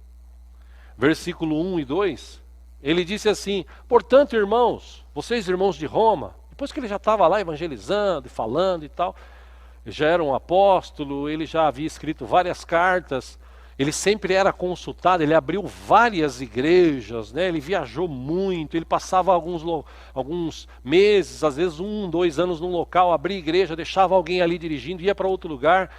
versículo 1 e 2, ele disse assim: portanto, irmãos, vocês irmãos de Roma, depois que ele já estava lá evangelizando e falando e tal, já era um apóstolo, ele já havia escrito várias cartas, ele sempre era consultado, ele abriu várias igrejas, né? Ele viajou muito, ele passava alguns meses, às vezes 1, 2 anos num local, abria igreja, deixava alguém ali dirigindo, ia para outro lugar.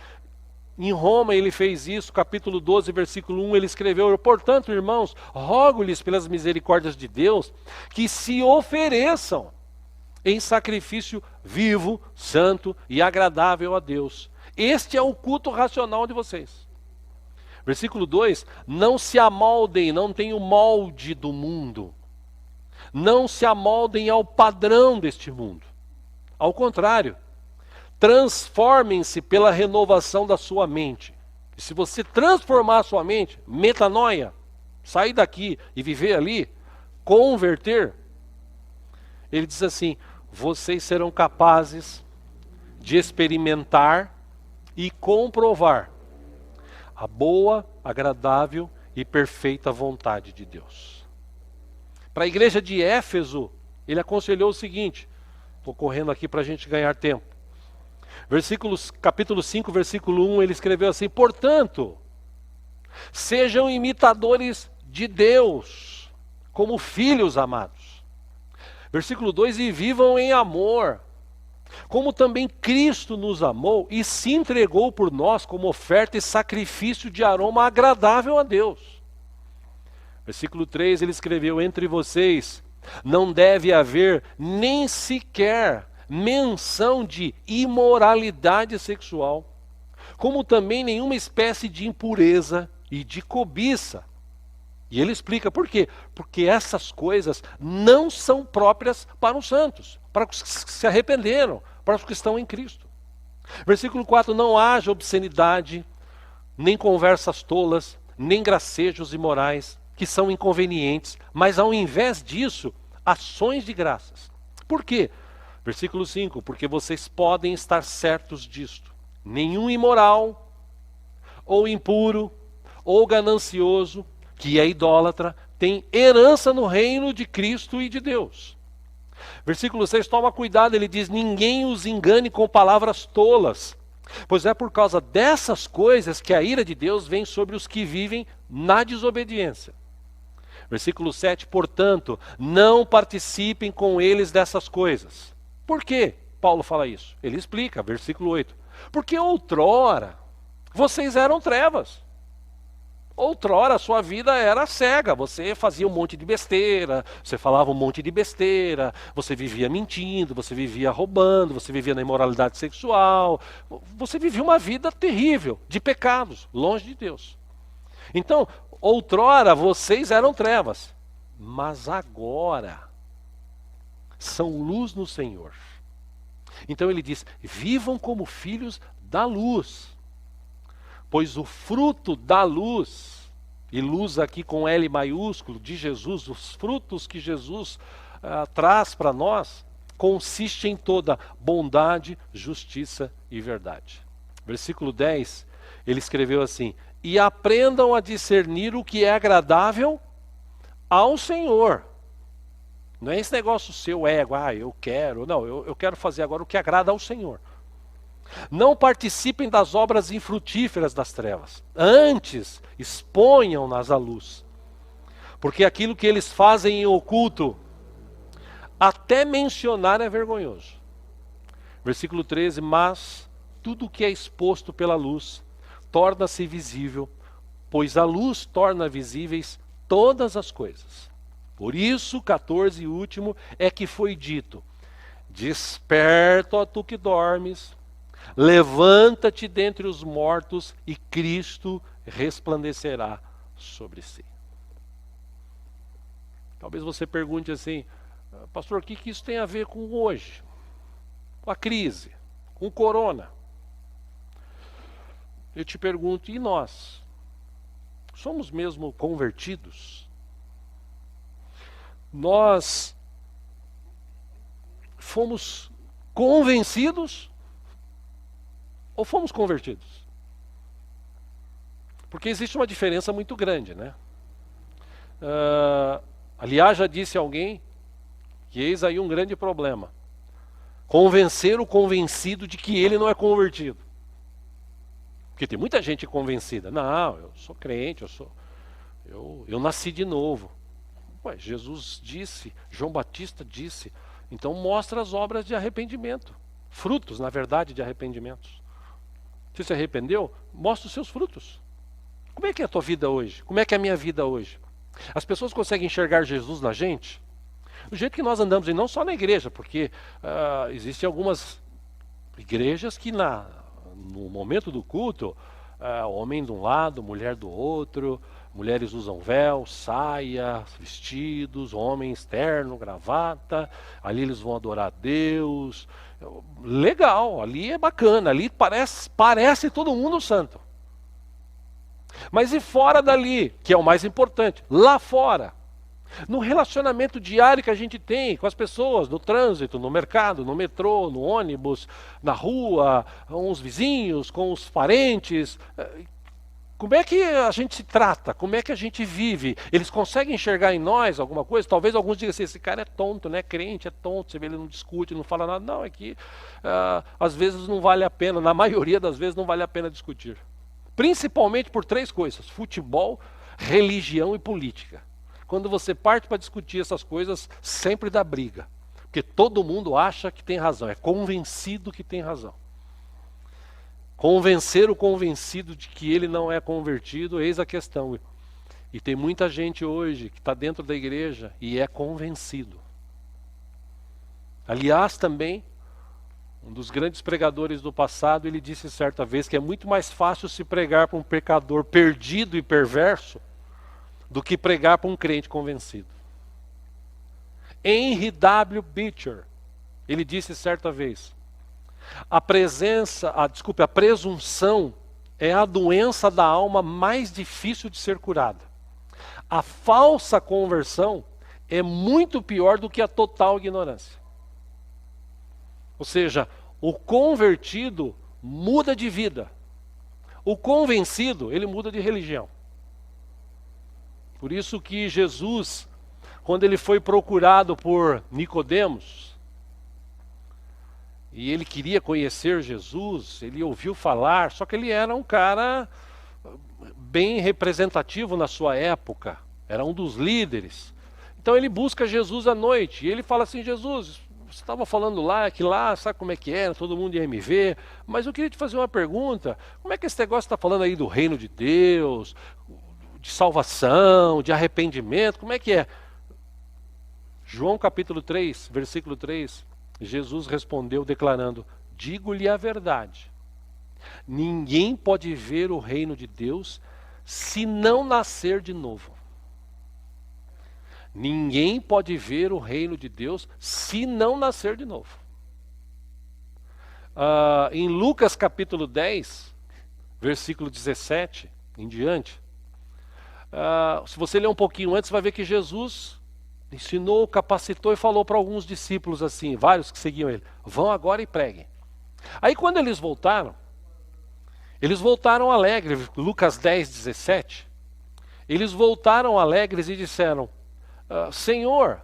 Em Roma ele fez isso, capítulo 12, versículo 1, ele escreveu: portanto, irmãos, rogo-lhes pelas misericórdias de Deus, que se ofereçam em sacrifício vivo, santo e agradável a Deus. Este é o culto racional de vocês. Versículo 2: não se amoldem, não tem o molde do mundo. Não se amoldem ao padrão deste mundo. Ao contrário, transformem-se pela renovação da sua mente. E se você transformar a sua mente, metanoia, sair daqui e viver ali, converter, ele diz assim: vocês serão capazes de experimentar e comprovar a boa, agradável e perfeita vontade de Deus. Para a igreja de Éfeso, ele aconselhou o seguinte, estou correndo aqui para a gente ganhar tempo. Capítulo 5, versículo 1, ele escreveu assim: portanto, sejam imitadores de Deus, como filhos amados. Versículo 2, e vivam em amor, como também Cristo nos amou e se entregou por nós como oferta e sacrifício de aroma agradável a Deus. Versículo 3, ele escreveu: entre vocês não deve haver nem sequer menção de imoralidade sexual, como também nenhuma espécie de impureza e de cobiça. E ele explica por quê? Porque essas coisas não são próprias para os santos, para os que se arrependeram, para os que estão em Cristo. Versículo 4, não haja obscenidade, nem conversas tolas, nem gracejos imorais, que são inconvenientes, mas ao invés disso, ações de graças. Por quê? Versículo 5, porque vocês podem estar certos disto: nenhum imoral, ou impuro, ou ganancioso, que é idólatra, tem herança no reino de Cristo e de Deus. Versículo 6, toma cuidado, ele diz: ninguém os engane com palavras tolas, pois é por causa dessas coisas que a ira de Deus vem sobre os que vivem na desobediência. Versículo 7, portanto, não participem com eles dessas coisas. Por que Paulo fala isso? Ele explica, versículo 8, porque outrora vocês eram trevas. Outrora a sua vida era cega, você fazia um monte de besteira, você falava um monte de besteira, você vivia mentindo, você vivia roubando, você vivia na imoralidade sexual, você vivia uma vida terrível, de pecados, longe de Deus. Então, outrora vocês eram trevas, mas agora são luz no Senhor. Então ele diz: vivam como filhos da luz, pois o fruto da luz, e luz aqui com L maiúsculo, de Jesus, os frutos que Jesus traz para nós, consiste em toda bondade, justiça e verdade. Versículo 10, ele escreveu assim: e aprendam a discernir o que é agradável ao Senhor. Não é esse negócio seu ego, eu quero. Não, eu quero fazer agora o que agrada ao Senhor. Não participem das obras infrutíferas das trevas. Antes, exponham-nas à luz. Porque aquilo que eles fazem em oculto, até mencionar é vergonhoso. Versículo 13, mas tudo o que é exposto pela luz torna-se visível, pois a luz torna visíveis todas as coisas. Por isso, 14 e último, é que foi dito: desperta, ó tu que dormes, levanta-te dentre os mortos e Cristo resplandecerá sobre si. Talvez você pergunte assim: pastor, o que isso tem a ver com hoje? Com a crise, com o corona? Eu te pergunto, e nós? Somos mesmo convertidos? Nós fomos convencidos ou fomos convertidos? Porque existe uma diferença muito grande, né? Aliás, já disse alguém que eis aí um grande problema: convencer o convencido de que ele não é convertido. Porque tem muita gente convencida: não, eu sou crente, eu nasci de novo. Ué, Jesus disse, João Batista disse, então mostra as obras de arrependimento, frutos, na verdade, de arrependimentos. Você se arrependeu? Mostra os seus frutos. Como é que é a tua vida hoje? Como é que é a minha vida hoje? As pessoas conseguem enxergar Jesus na gente? Do jeito que nós andamos, e não só na igreja, porque existem algumas igrejas que no momento do culto, homem de um lado, mulher do outro, mulheres usam véu, saia, vestidos, homens terno, gravata, ali eles vão adorar a Deus. Legal, ali é bacana, ali parece todo mundo santo. Mas e fora dali, que é o mais importante, lá fora, no relacionamento diário que a gente tem com as pessoas, no trânsito, no mercado, no metrô, no ônibus, na rua, com os vizinhos, com os parentes, como é que a gente se trata? Como é que a gente vive? Eles conseguem enxergar em nós alguma coisa? Talvez alguns digam assim, esse cara é tonto, né? Crente é tonto, você vê, ele não discute, não fala nada. Não, é que às vezes não vale a pena, na maioria das vezes não vale a pena discutir. Principalmente por 3 coisas: futebol, religião e política. Quando você parte para discutir essas coisas, sempre dá briga. Porque todo mundo acha que tem razão, é convencido que tem razão. Convencer o convencido de que ele não é convertido, eis a questão. E tem muita gente hoje que está dentro da igreja e é convencido. Aliás, também, um dos grandes pregadores do passado, ele disse certa vez que é muito mais fácil se pregar para um pecador perdido e perverso do que pregar para um crente convencido. Henry W. Beecher, ele disse certa vez: a presunção é a doença da alma mais difícil de ser curada. A falsa conversão é muito pior do que a total ignorância. Ou seja, o convertido muda de vida. O convencido, ele muda de religião. Por isso que Jesus, quando ele foi procurado por Nicodemos, e ele queria conhecer Jesus, ele ouviu falar, só que ele era um cara bem representativo na sua época, era um dos líderes. Então ele busca Jesus à noite, e ele fala assim: Jesus, você estava falando lá, que lá, sabe como é que era, todo mundo ia me ver, mas eu queria te fazer uma pergunta: como é que esse negócio está falando aí do reino de Deus, de salvação, de arrependimento, como é que é? João capítulo 3, versículo 3, Jesus respondeu declarando: digo-lhe a verdade, ninguém pode ver o reino de Deus se não nascer de novo. Ninguém pode ver o reino de Deus se não nascer de novo. Em Lucas capítulo 10, versículo 17 em diante, se você ler um pouquinho antes, vai ver que Jesus ensinou, capacitou e falou para alguns discípulos assim, vários que seguiam ele: vão agora e preguem. Aí quando eles voltaram alegres. Lucas 10, 17, eles voltaram alegres e disseram: Senhor,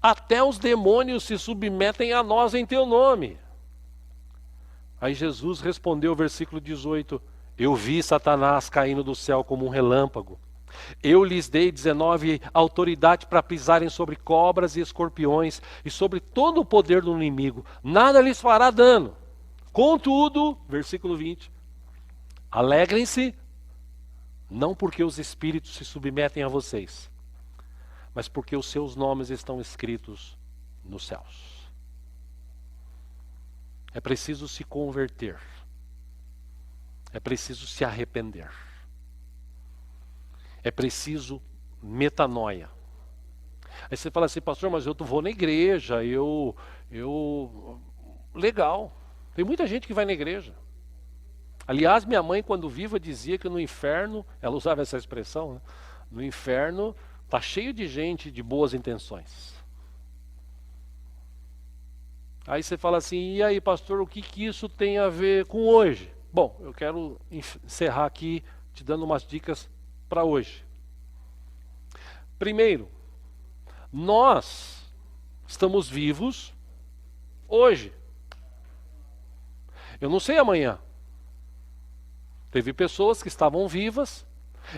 até os demônios se submetem a nós em teu nome. Aí Jesus respondeu, versículo 18: eu vi Satanás caindo do céu como um relâmpago. Eu lhes dei 19 autoridade para pisarem sobre cobras e escorpiões e sobre todo o poder do inimigo. Nada lhes fará dano. Contudo, versículo 20, alegrem-se, não porque os espíritos se submetem a vocês, mas porque os seus nomes estão escritos nos céus. É preciso se converter. É preciso se arrepender. É preciso metanoia. Aí você fala assim: pastor, mas eu vou na igreja, legal. Tem muita gente que vai na igreja. Aliás, minha mãe, quando viva, dizia que no inferno, ela usava essa expressão, né? No inferno está cheio de gente de boas intenções. Aí você fala assim: e aí, pastor, o que isso tem a ver com hoje? Bom, eu quero encerrar aqui te dando umas dicas para hoje. Primeiro, nós estamos vivos hoje. Eu não sei amanhã. Teve pessoas que estavam vivas,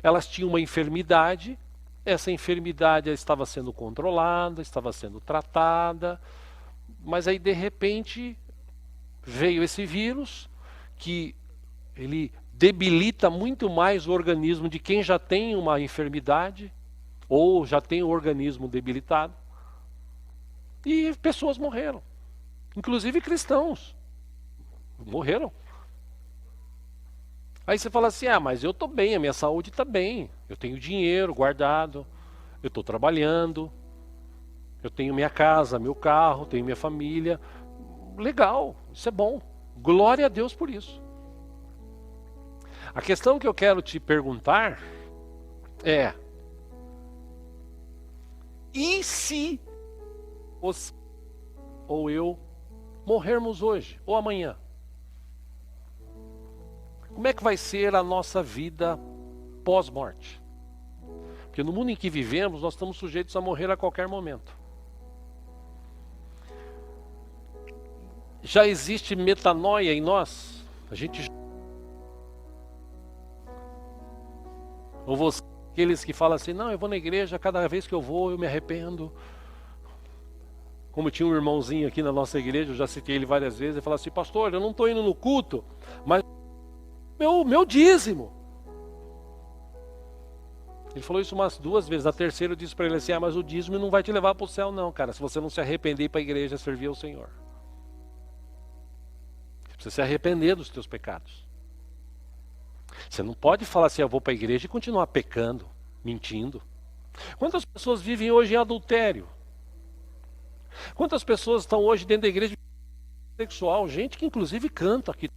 elas tinham uma enfermidade, essa enfermidade estava sendo controlada, estava sendo tratada, mas aí de repente veio esse vírus que ele debilita muito mais o organismo de quem já tem uma enfermidade ou já tem o organismo debilitado. E pessoas morreram, inclusive cristãos morreram. Aí você fala assim, mas eu estou bem, a minha saúde está bem, eu tenho dinheiro guardado, eu estou trabalhando, eu tenho minha casa, meu carro, tenho minha família. Legal, isso é bom. Glória a Deus por isso. A questão que eu quero te perguntar é: e se você ou eu morrermos hoje ou amanhã? Como é que vai ser a nossa vida pós-morte? Porque no mundo em que vivemos, nós estamos sujeitos a morrer a qualquer momento. Já existe metanoia em nós? A gente... Ou você, aqueles que falam assim, não, eu vou na igreja, cada vez que eu vou, eu me arrependo. Como tinha um irmãozinho aqui na nossa igreja, eu já citei ele várias vezes, ele fala assim, pastor, eu não estou indo no culto, mas meu dízimo. Ele falou isso umas 2 vezes, na terceira eu disse para ele assim, mas o dízimo não vai te levar para o céu não, cara, se você não se arrepender para a igreja servir ao Senhor. Você precisa se arrepender dos teus pecados. Você não pode falar assim, eu vou para a igreja e continuar pecando, mentindo. Quantas pessoas vivem hoje em adultério? Quantas pessoas estão hoje dentro da igreja sexual? Gente que inclusive canta aqui.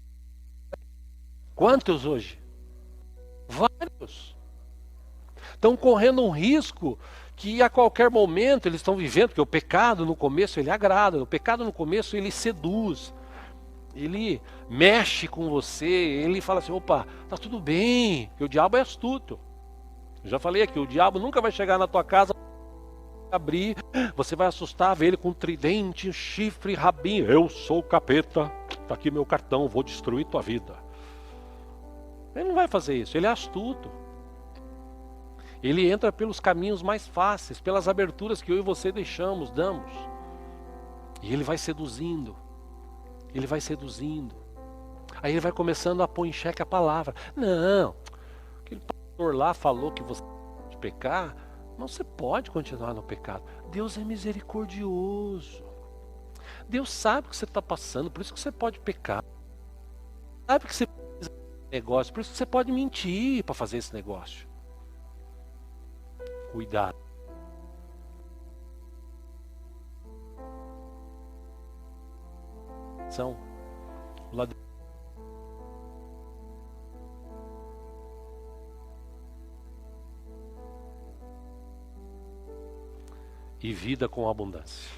Quantos hoje? Vários. Estão correndo um risco que a qualquer momento eles estão vivendo, porque o pecado no começo ele agrada, o pecado no começo ele seduz. Ele mexe com você, ele fala assim, opa, tá tudo bem, porque o diabo é astuto. Eu já falei aqui, o diabo nunca vai chegar na tua casa, abrir, você vai assustar, ver ele com tridente, chifre, rabinho. Eu sou o capeta, tá aqui meu cartão, vou destruir tua vida. Ele não vai fazer isso, ele é astuto. Ele entra pelos caminhos mais fáceis, pelas aberturas que eu e você damos. E ele vai seduzindo. Ele vai seduzindo. Aí ele vai começando a pôr em xeque a palavra. Não, aquele pastor lá falou que você pode pecar, mas você pode continuar no pecado. Deus é misericordioso. Deus sabe o que você está passando, por isso que você pode pecar. Sabe que você faz negócio, por isso que você pode mentir para fazer esse negócio. Cuidado. São e vida com abundância.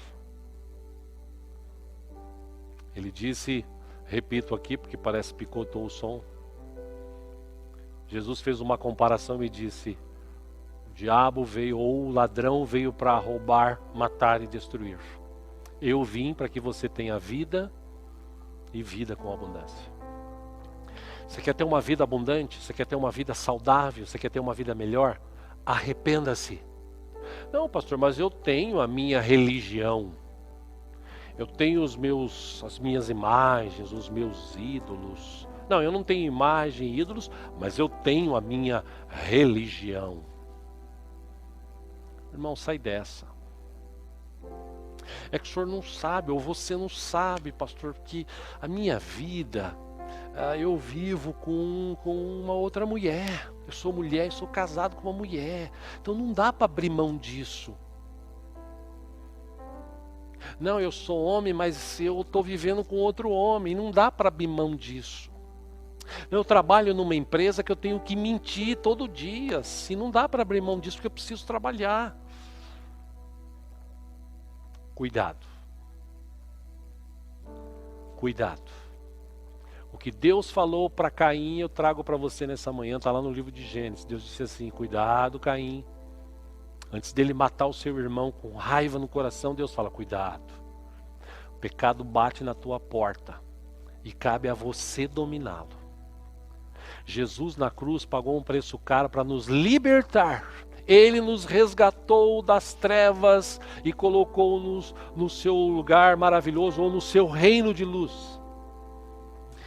Ele disse, repito aqui porque parece que picotou o som. Jesus fez uma comparação e disse, o diabo veio, ou o ladrão veio para roubar, matar e destruir. Eu vim para que você tenha vida e vida com abundância. Você quer ter uma vida abundante? Você quer ter uma vida saudável? Você quer ter uma vida melhor? Arrependa-se. Não, pastor, mas eu tenho a minha religião. Eu tenho as minhas imagens, os meus ídolos. Não, eu não tenho imagem e ídolos, mas eu tenho a minha religião. Irmão, sai dessa. É que o senhor não sabe, ou você não sabe, pastor, que a minha vida, eu vivo com uma outra mulher. Eu sou mulher e sou casado com uma mulher. Então não dá para abrir mão disso. Não, eu sou homem, mas eu estou vivendo com outro homem. Não dá para abrir mão disso. Eu trabalho numa empresa que eu tenho que mentir todo dia. Se não dá para abrir mão disso, porque eu preciso trabalhar. Cuidado. Cuidado. O que Deus falou para Caim, eu trago para você nessa manhã, está lá no livro de Gênesis. Deus disse assim, cuidado, Caim. Antes dele matar o seu irmão com raiva no coração, Deus fala, cuidado. O pecado bate na tua porta e cabe a você dominá-lo. Jesus na cruz pagou um preço caro para nos libertar. Ele nos resgatou das trevas e colocou-nos no seu lugar maravilhoso, ou no seu reino de luz.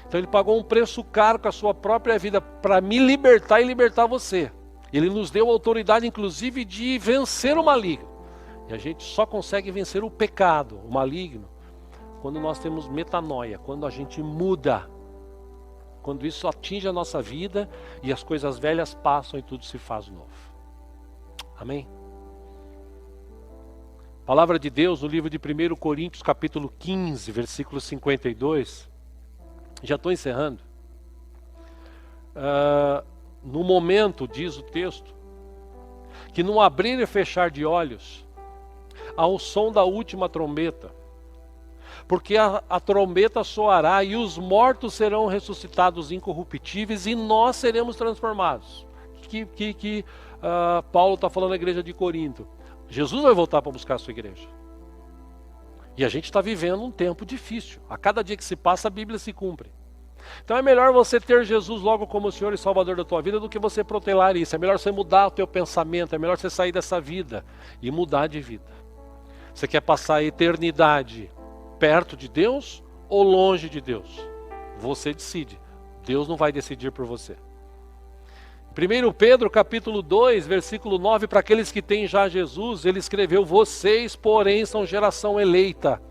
Então ele pagou um preço caro com a sua própria vida para me libertar e libertar você. Ele nos deu a autoridade, inclusive, de vencer o maligno. E a gente só consegue vencer o pecado, o maligno, quando nós temos metanoia, quando a gente muda. quando isso atinge a nossa vida e as coisas velhas passam e tudo se faz novo. Amém? Palavra de Deus no livro de 1 Coríntios capítulo 15, versículo 52. Já estou encerrando. No momento, diz o texto, que no abrir e fechar de olhos, ao som da última trombeta, porque a trombeta soará e os mortos serão ressuscitados incorruptíveis e nós seremos transformados. Paulo está falando à igreja de Corinto. Jesus vai voltar para buscar a sua igreja. E a gente está vivendo um tempo difícil. A cada dia que se passa, a Bíblia se cumpre. Então é melhor você ter Jesus logo como Senhor e Salvador da tua vida do que você protelar isso. É melhor você mudar o teu pensamento, é melhor você sair dessa vida e mudar de vida. Você quer passar a eternidade perto de Deus ou longe de Deus? Você decide. Deus não vai decidir por você. 1 Pedro capítulo 2, versículo 9, para aqueles que têm já Jesus, ele escreveu: vocês, porém, são geração eleita,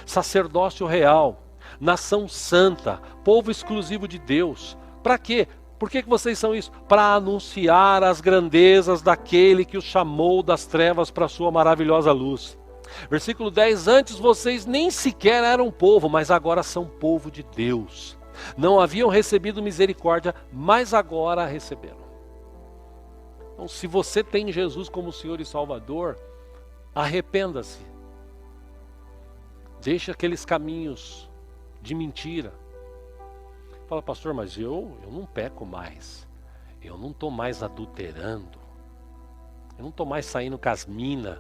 sacerdócio real, nação santa, povo exclusivo de Deus. Para quê? Por que vocês são isso? Para anunciar as grandezas daquele que os chamou das trevas para a sua maravilhosa luz. Versículo 10, antes vocês nem sequer eram povo, mas agora são povo de Deus. Não haviam recebido misericórdia, mas agora a receberam. Então, se você tem Jesus como Senhor e Salvador, arrependa-se. Deixe aqueles caminhos de mentira. Fala, pastor, mas eu não peco mais. Eu não estou mais adulterando. Eu não estou mais saindo com as minas.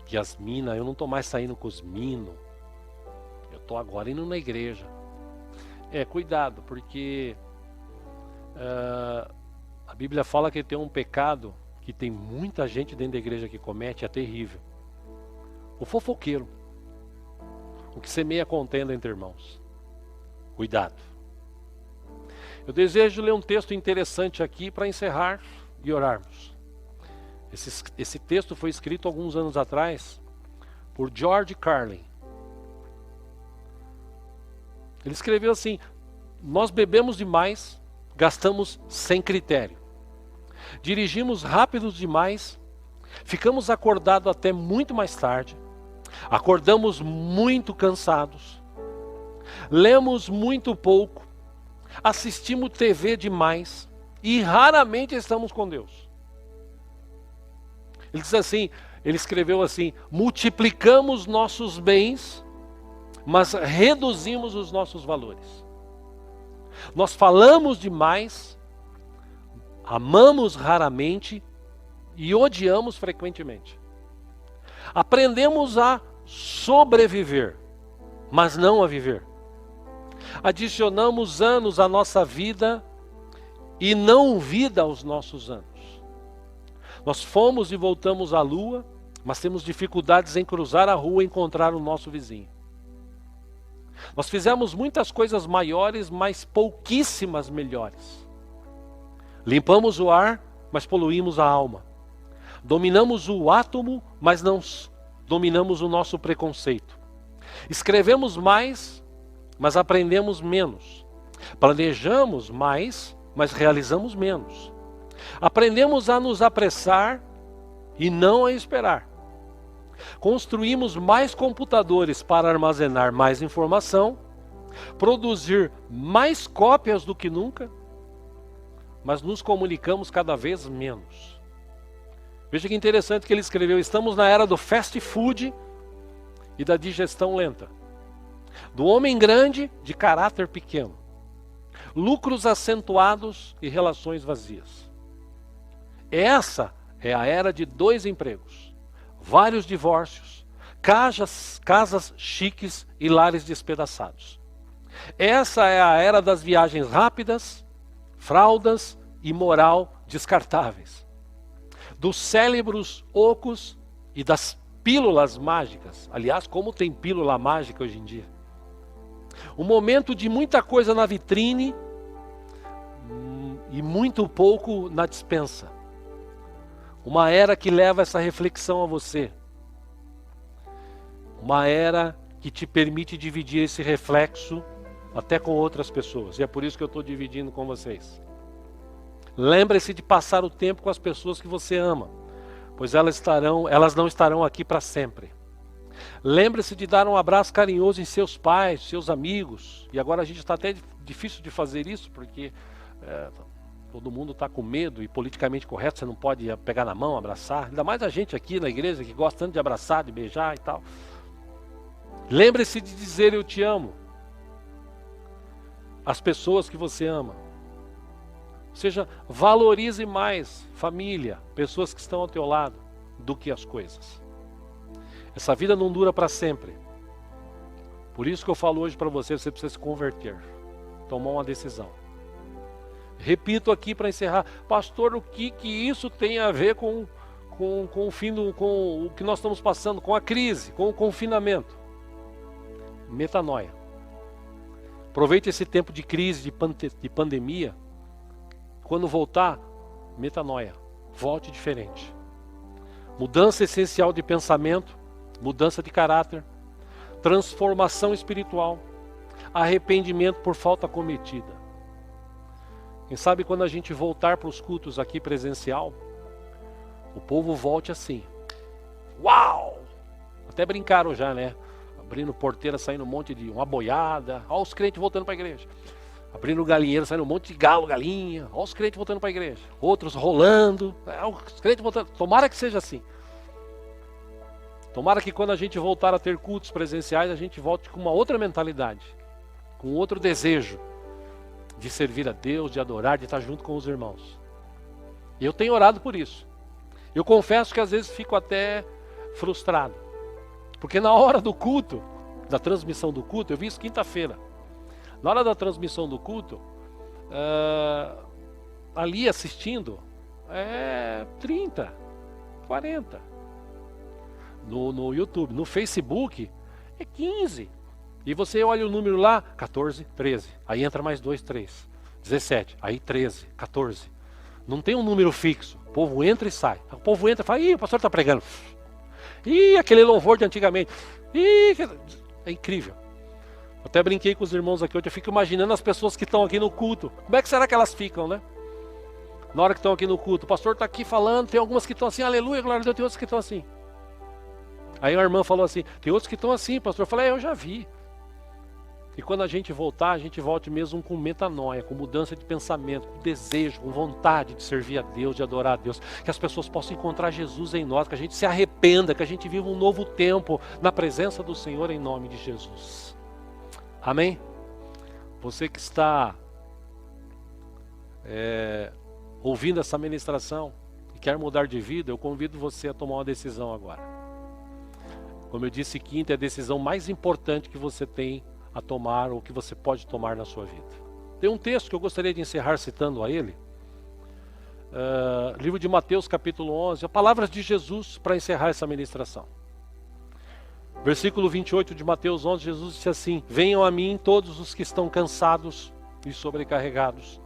E as minas, eu não estou mais saindo com os minos. Eu estou agora indo na igreja. Cuidado, porque a Bíblia fala que tem um pecado que tem muita gente dentro da igreja que comete, é terrível. O fofoqueiro. O que semeia contenda entre irmãos. Cuidado. Eu desejo ler um texto interessante aqui para encerrar e orarmos. Esse texto foi escrito alguns anos atrás por George Carlin. Ele escreveu assim: nós bebemos demais, gastamos sem critério. Dirigimos rápidos demais, ficamos acordados até muito mais tarde, acordamos muito cansados, lemos muito pouco, assistimos TV demais e raramente estamos com Deus. Ele diz assim, ele escreveu assim: multiplicamos nossos bens, mas reduzimos os nossos valores. Nós falamos demais, amamos raramente e odiamos frequentemente. Aprendemos a sobreviver, mas não a viver. Adicionamos anos à nossa vida e não vida aos nossos anos. Nós fomos e voltamos à lua, mas temos dificuldades em cruzar a rua e encontrar o nosso vizinho. Nós fizemos muitas coisas maiores, mas pouquíssimas melhores. Limpamos o ar, mas poluímos a alma. Dominamos o átomo, mas não dominamos o nosso preconceito. Escrevemos mais, mas aprendemos menos. Planejamos mais, mas realizamos menos. Aprendemos a nos apressar e não a esperar. Construímos mais computadores para armazenar mais informação, produzir mais cópias do que nunca, mas nos comunicamos cada vez menos. Veja que interessante que ele escreveu: estamos na era do fast food e da digestão lenta, do homem grande de caráter pequeno, lucros acentuados e relações vazias. Essa é a era de 2 empregos, vários divórcios, casas chiques e lares despedaçados. Essa é a era das viagens rápidas, fraldas e moral descartáveis, dos cérebros ocos e das pílulas mágicas. Aliás, como tem pílula mágica hoje em dia. Um momento de muita coisa na vitrine e muito pouco na despensa. Uma era que leva essa reflexão a você. Uma era que te permite dividir esse reflexo até com outras pessoas. E é por isso que eu estou dividindo com vocês. Lembre-se de passar o tempo com as pessoas que você ama, pois elas não estarão aqui para sempre. Lembre-se de dar um abraço carinhoso em seus pais, seus amigos. E agora a gente está até difícil de fazer isso, porque todo mundo está com medo e politicamente correto, você não pode pegar na mão, abraçar. Ainda mais a gente aqui na igreja que gosta tanto de abraçar, de beijar e tal. Lembre-se de dizer eu te amo às pessoas que você ama. Ou seja, valorize mais família, pessoas que estão ao teu lado, do que as coisas. Essa vida não dura para sempre. Por isso que eu falo hoje para você, você precisa se converter, tomar uma decisão. Repito aqui para encerrar, pastor, o que isso tem a ver com o que nós estamos passando, com a crise, com o confinamento? Metanoia. Aproveite esse tempo de crise, de pandemia. Quando voltar, metanoia. Volte diferente. Mudança essencial de pensamento, mudança de caráter, transformação espiritual, arrependimento por falta cometida. Quem sabe quando a gente voltar para os cultos aqui presencial, o povo volte assim. Uau! Até brincaram já, né? Abrindo porteira, saindo um monte de uma boiada. Olha os crentes voltando para a igreja. Abrindo galinheiro, saindo um monte de galo, galinha. Olha os crentes voltando para a igreja. Outros rolando. Os crentes voltando. Tomara que seja assim. Tomara que quando a gente voltar a ter cultos presenciais, a gente volte com uma outra mentalidade. Com outro desejo de servir a Deus, de adorar, de estar junto com os irmãos. E eu tenho orado por isso. Eu confesso que às vezes fico até frustrado. Porque na hora do culto, da transmissão do culto, eu vi isso quinta-feira. Na hora da transmissão do culto, ali assistindo, 30, 40. No YouTube, no Facebook, é 15. E você olha o número lá, 14, 13. Aí entra mais 2, 3. 17, aí 13, 14. Não tem um número fixo. O povo entra e sai. O povo entra e fala, ih, o pastor está pregando. Ih, aquele louvor de antigamente. Ih, é incrível. Eu até brinquei com os irmãos aqui hoje, eu fico imaginando as pessoas que estão aqui no culto. Como é que será que elas ficam, né? Na hora que estão aqui no culto. O pastor está aqui falando, tem algumas que estão assim, aleluia, glória a Deus, tem outras que estão assim. Aí a irmã falou assim, tem outros que estão assim, pastor. Eu falei, eu já vi. E quando a gente voltar, a gente volte mesmo com metanoia, com mudança de pensamento, com desejo, com vontade de servir a Deus, de adorar a Deus. Que as pessoas possam encontrar Jesus em nós, que a gente se arrependa, que a gente viva um novo tempo na presença do Senhor em nome de Jesus. Amém? Você que está ouvindo essa ministração e quer mudar de vida, eu convido você a tomar uma decisão agora. Como eu disse, quinta é a decisão mais importante que você tem a tomar ou que você pode tomar na sua vida. Tem um texto que eu gostaria de encerrar citando a ele. Livro de Mateus capítulo 11, palavras de Jesus para encerrar essa ministração. Versículo 28 de Mateus 11, Jesus disse assim, venham a mim todos os que estão cansados e sobrecarregados,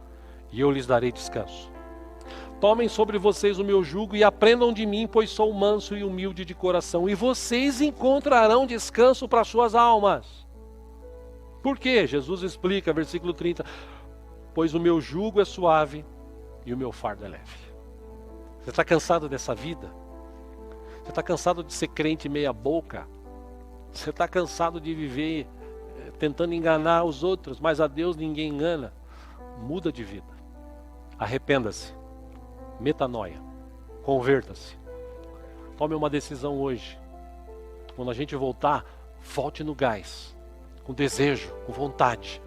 e eu lhes darei descanso. Tomem sobre vocês o meu jugo e aprendam de mim, pois sou manso e humilde de coração, e vocês encontrarão descanso para suas almas. Por quê? Jesus explica, versículo 30, pois o meu jugo é suave e o meu fardo é leve. Você está cansado dessa vida? Você está cansado de ser crente meia boca? Você está cansado de viver tentando enganar os outros, mas a Deus ninguém engana? Muda de vida. Arrependa-se. Metanoia. Converta-se. Tome uma decisão hoje. Quando a gente voltar, volte no gás. Com desejo, com vontade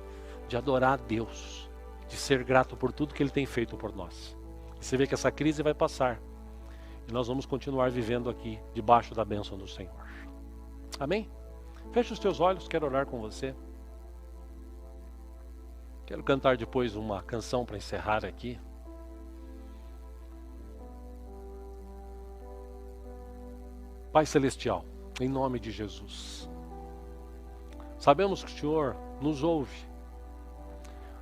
de adorar a Deus, de ser grato por tudo que Ele tem feito por nós. E você vê que essa crise vai passar e nós vamos continuar vivendo aqui debaixo da bênção do Senhor. Amém? Feche os teus olhos, quero orar com você. Quero cantar depois uma canção para encerrar aqui. Pai Celestial, em nome de Jesus, sabemos que o Senhor nos ouve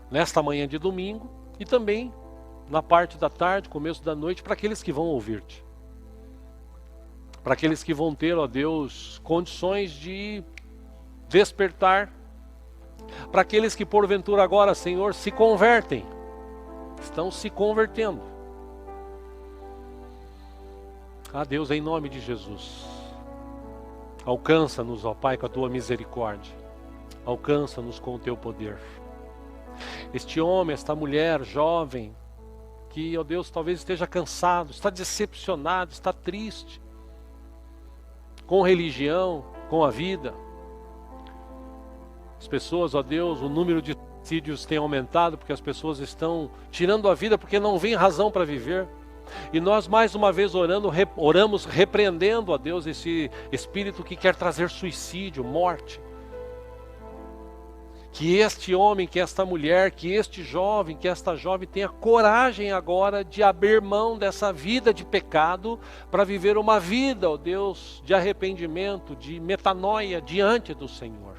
nesta manhã de domingo e também na parte da tarde, começo da noite, para aqueles que vão ouvir-te. Para aqueles que vão ter, ó Deus, condições de despertar Para aqueles que porventura agora, Senhor, se convertem, estão se convertendo. Ah, Deus, em nome de Jesus, alcança-nos, ó Pai, com a Tua misericórdia. Alcança-nos com o Teu poder. Este homem, esta mulher jovem, que, ó Deus, talvez esteja cansado, está decepcionado, está triste, com religião, com a vida. As pessoas, ó Deus, o número de suicídios tem aumentado porque as pessoas estão tirando a vida porque não vem razão para viver. E nós mais uma vez oramos repreendendo, ó Deus, esse espírito que quer trazer suicídio, morte. Que este homem, que esta mulher, que este jovem, que esta jovem tenha coragem agora de abrir mão dessa vida de pecado para viver uma vida, ó Deus, de arrependimento, de metanoia diante do Senhor.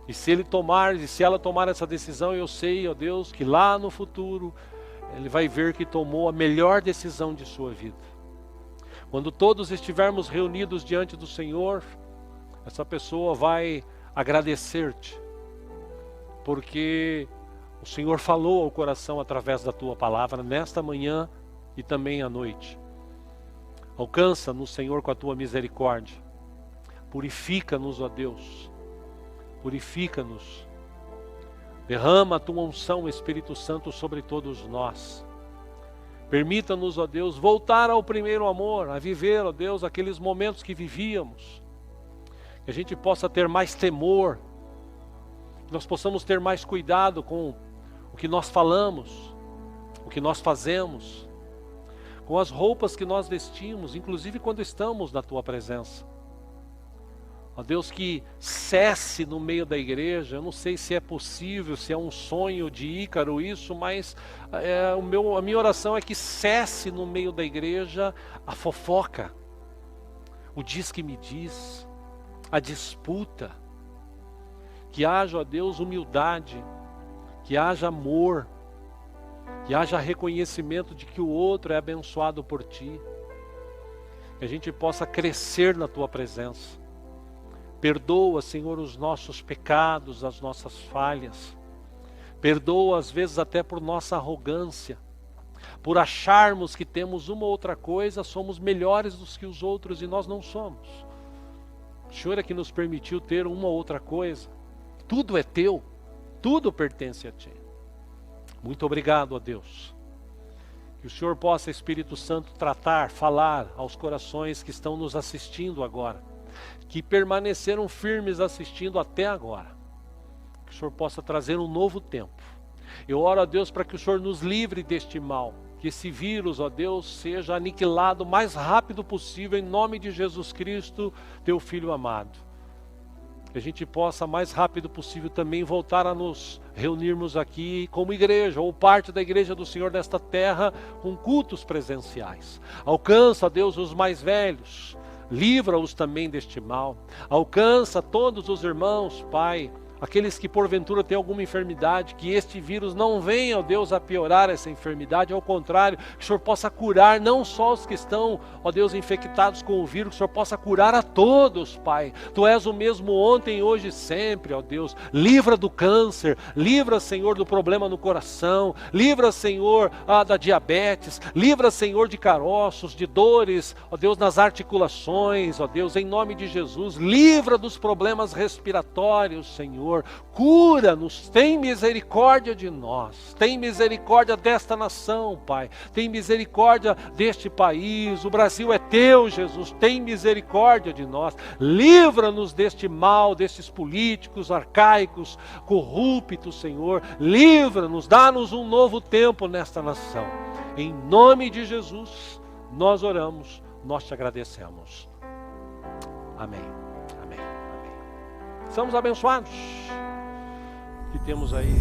E se ela tomar essa decisão, eu sei, ó Deus, que lá no futuro ele vai ver que tomou a melhor decisão de sua vida. Quando todos estivermos reunidos diante do Senhor, essa pessoa vai agradecer-te, porque o Senhor falou ao coração através da Tua palavra nesta manhã e também à noite. Alcança-nos, Senhor, com a Tua misericórdia. Purifica-nos, ó Deus. Purifica-nos. Derrama a Tua unção, Espírito Santo, sobre todos nós. Permita-nos, ó Deus, voltar ao primeiro amor, a viver, ó Deus, aqueles momentos que vivíamos. Que a gente possa ter mais temor, que nós possamos ter mais cuidado com o que nós falamos, o que nós fazemos, com as roupas que nós vestimos, inclusive quando estamos na Tua presença. Ó Deus, que cesse no meio da igreja, eu não sei se é possível, se é um sonho de Ícaro isso, mas a minha oração é que cesse no meio da igreja a fofoca, o diz que me diz, a disputa, que haja, ó Deus, humildade, que haja amor, que haja reconhecimento de que o outro é abençoado por Ti, que a gente possa crescer na Tua presença. Perdoa, Senhor, os nossos pecados, as nossas falhas. Perdoa, às vezes, até por nossa arrogância, por acharmos que temos uma ou outra coisa, somos melhores do que os outros e nós não somos. O Senhor é que nos permitiu ter uma ou outra coisa. Tudo é Teu, tudo pertence a Ti. Muito obrigado, ó Deus. Que o Senhor possa, Espírito Santo, tratar, falar aos corações que estão nos assistindo agora, que permaneceram firmes assistindo até agora. Que o Senhor possa trazer um novo tempo. Eu oro a Deus para que o Senhor nos livre deste mal. Que esse vírus, ó Deus, seja aniquilado o mais rápido possível, em nome de Jesus Cristo, Teu Filho amado. Que a gente possa, mais rápido possível, também voltar a nos reunirmos aqui como igreja, ou parte da igreja do Senhor nesta terra, com cultos presenciais. Alcança, Deus, os mais velhos. Livra-os também deste mal. Alcança todos os irmãos, Pai, aqueles que porventura têm alguma enfermidade, que este vírus não venha, ó Deus, a piorar essa enfermidade, ao contrário, que o Senhor possa curar não só os que estão, ó Deus, infectados com o vírus, que o Senhor possa curar a todos, Pai. Tu és o mesmo ontem, hoje e sempre, ó Deus. Livra do câncer, livra, Senhor, do problema no coração, livra, Senhor, da diabetes, livra, Senhor, de caroços, de dores, ó Deus, nas articulações, ó Deus, em nome de Jesus. Livra dos problemas respiratórios, Senhor. Cura-nos, tem misericórdia de nós, tem misericórdia desta nação, Pai, tem misericórdia deste país, o Brasil é Teu, Jesus, tem misericórdia de nós, livra-nos deste mal, destes políticos arcaicos, corruptos, Senhor, livra-nos, dá-nos um novo tempo nesta nação, em nome de Jesus, nós oramos, nós Te agradecemos, amém. Somos abençoados. Que temos aí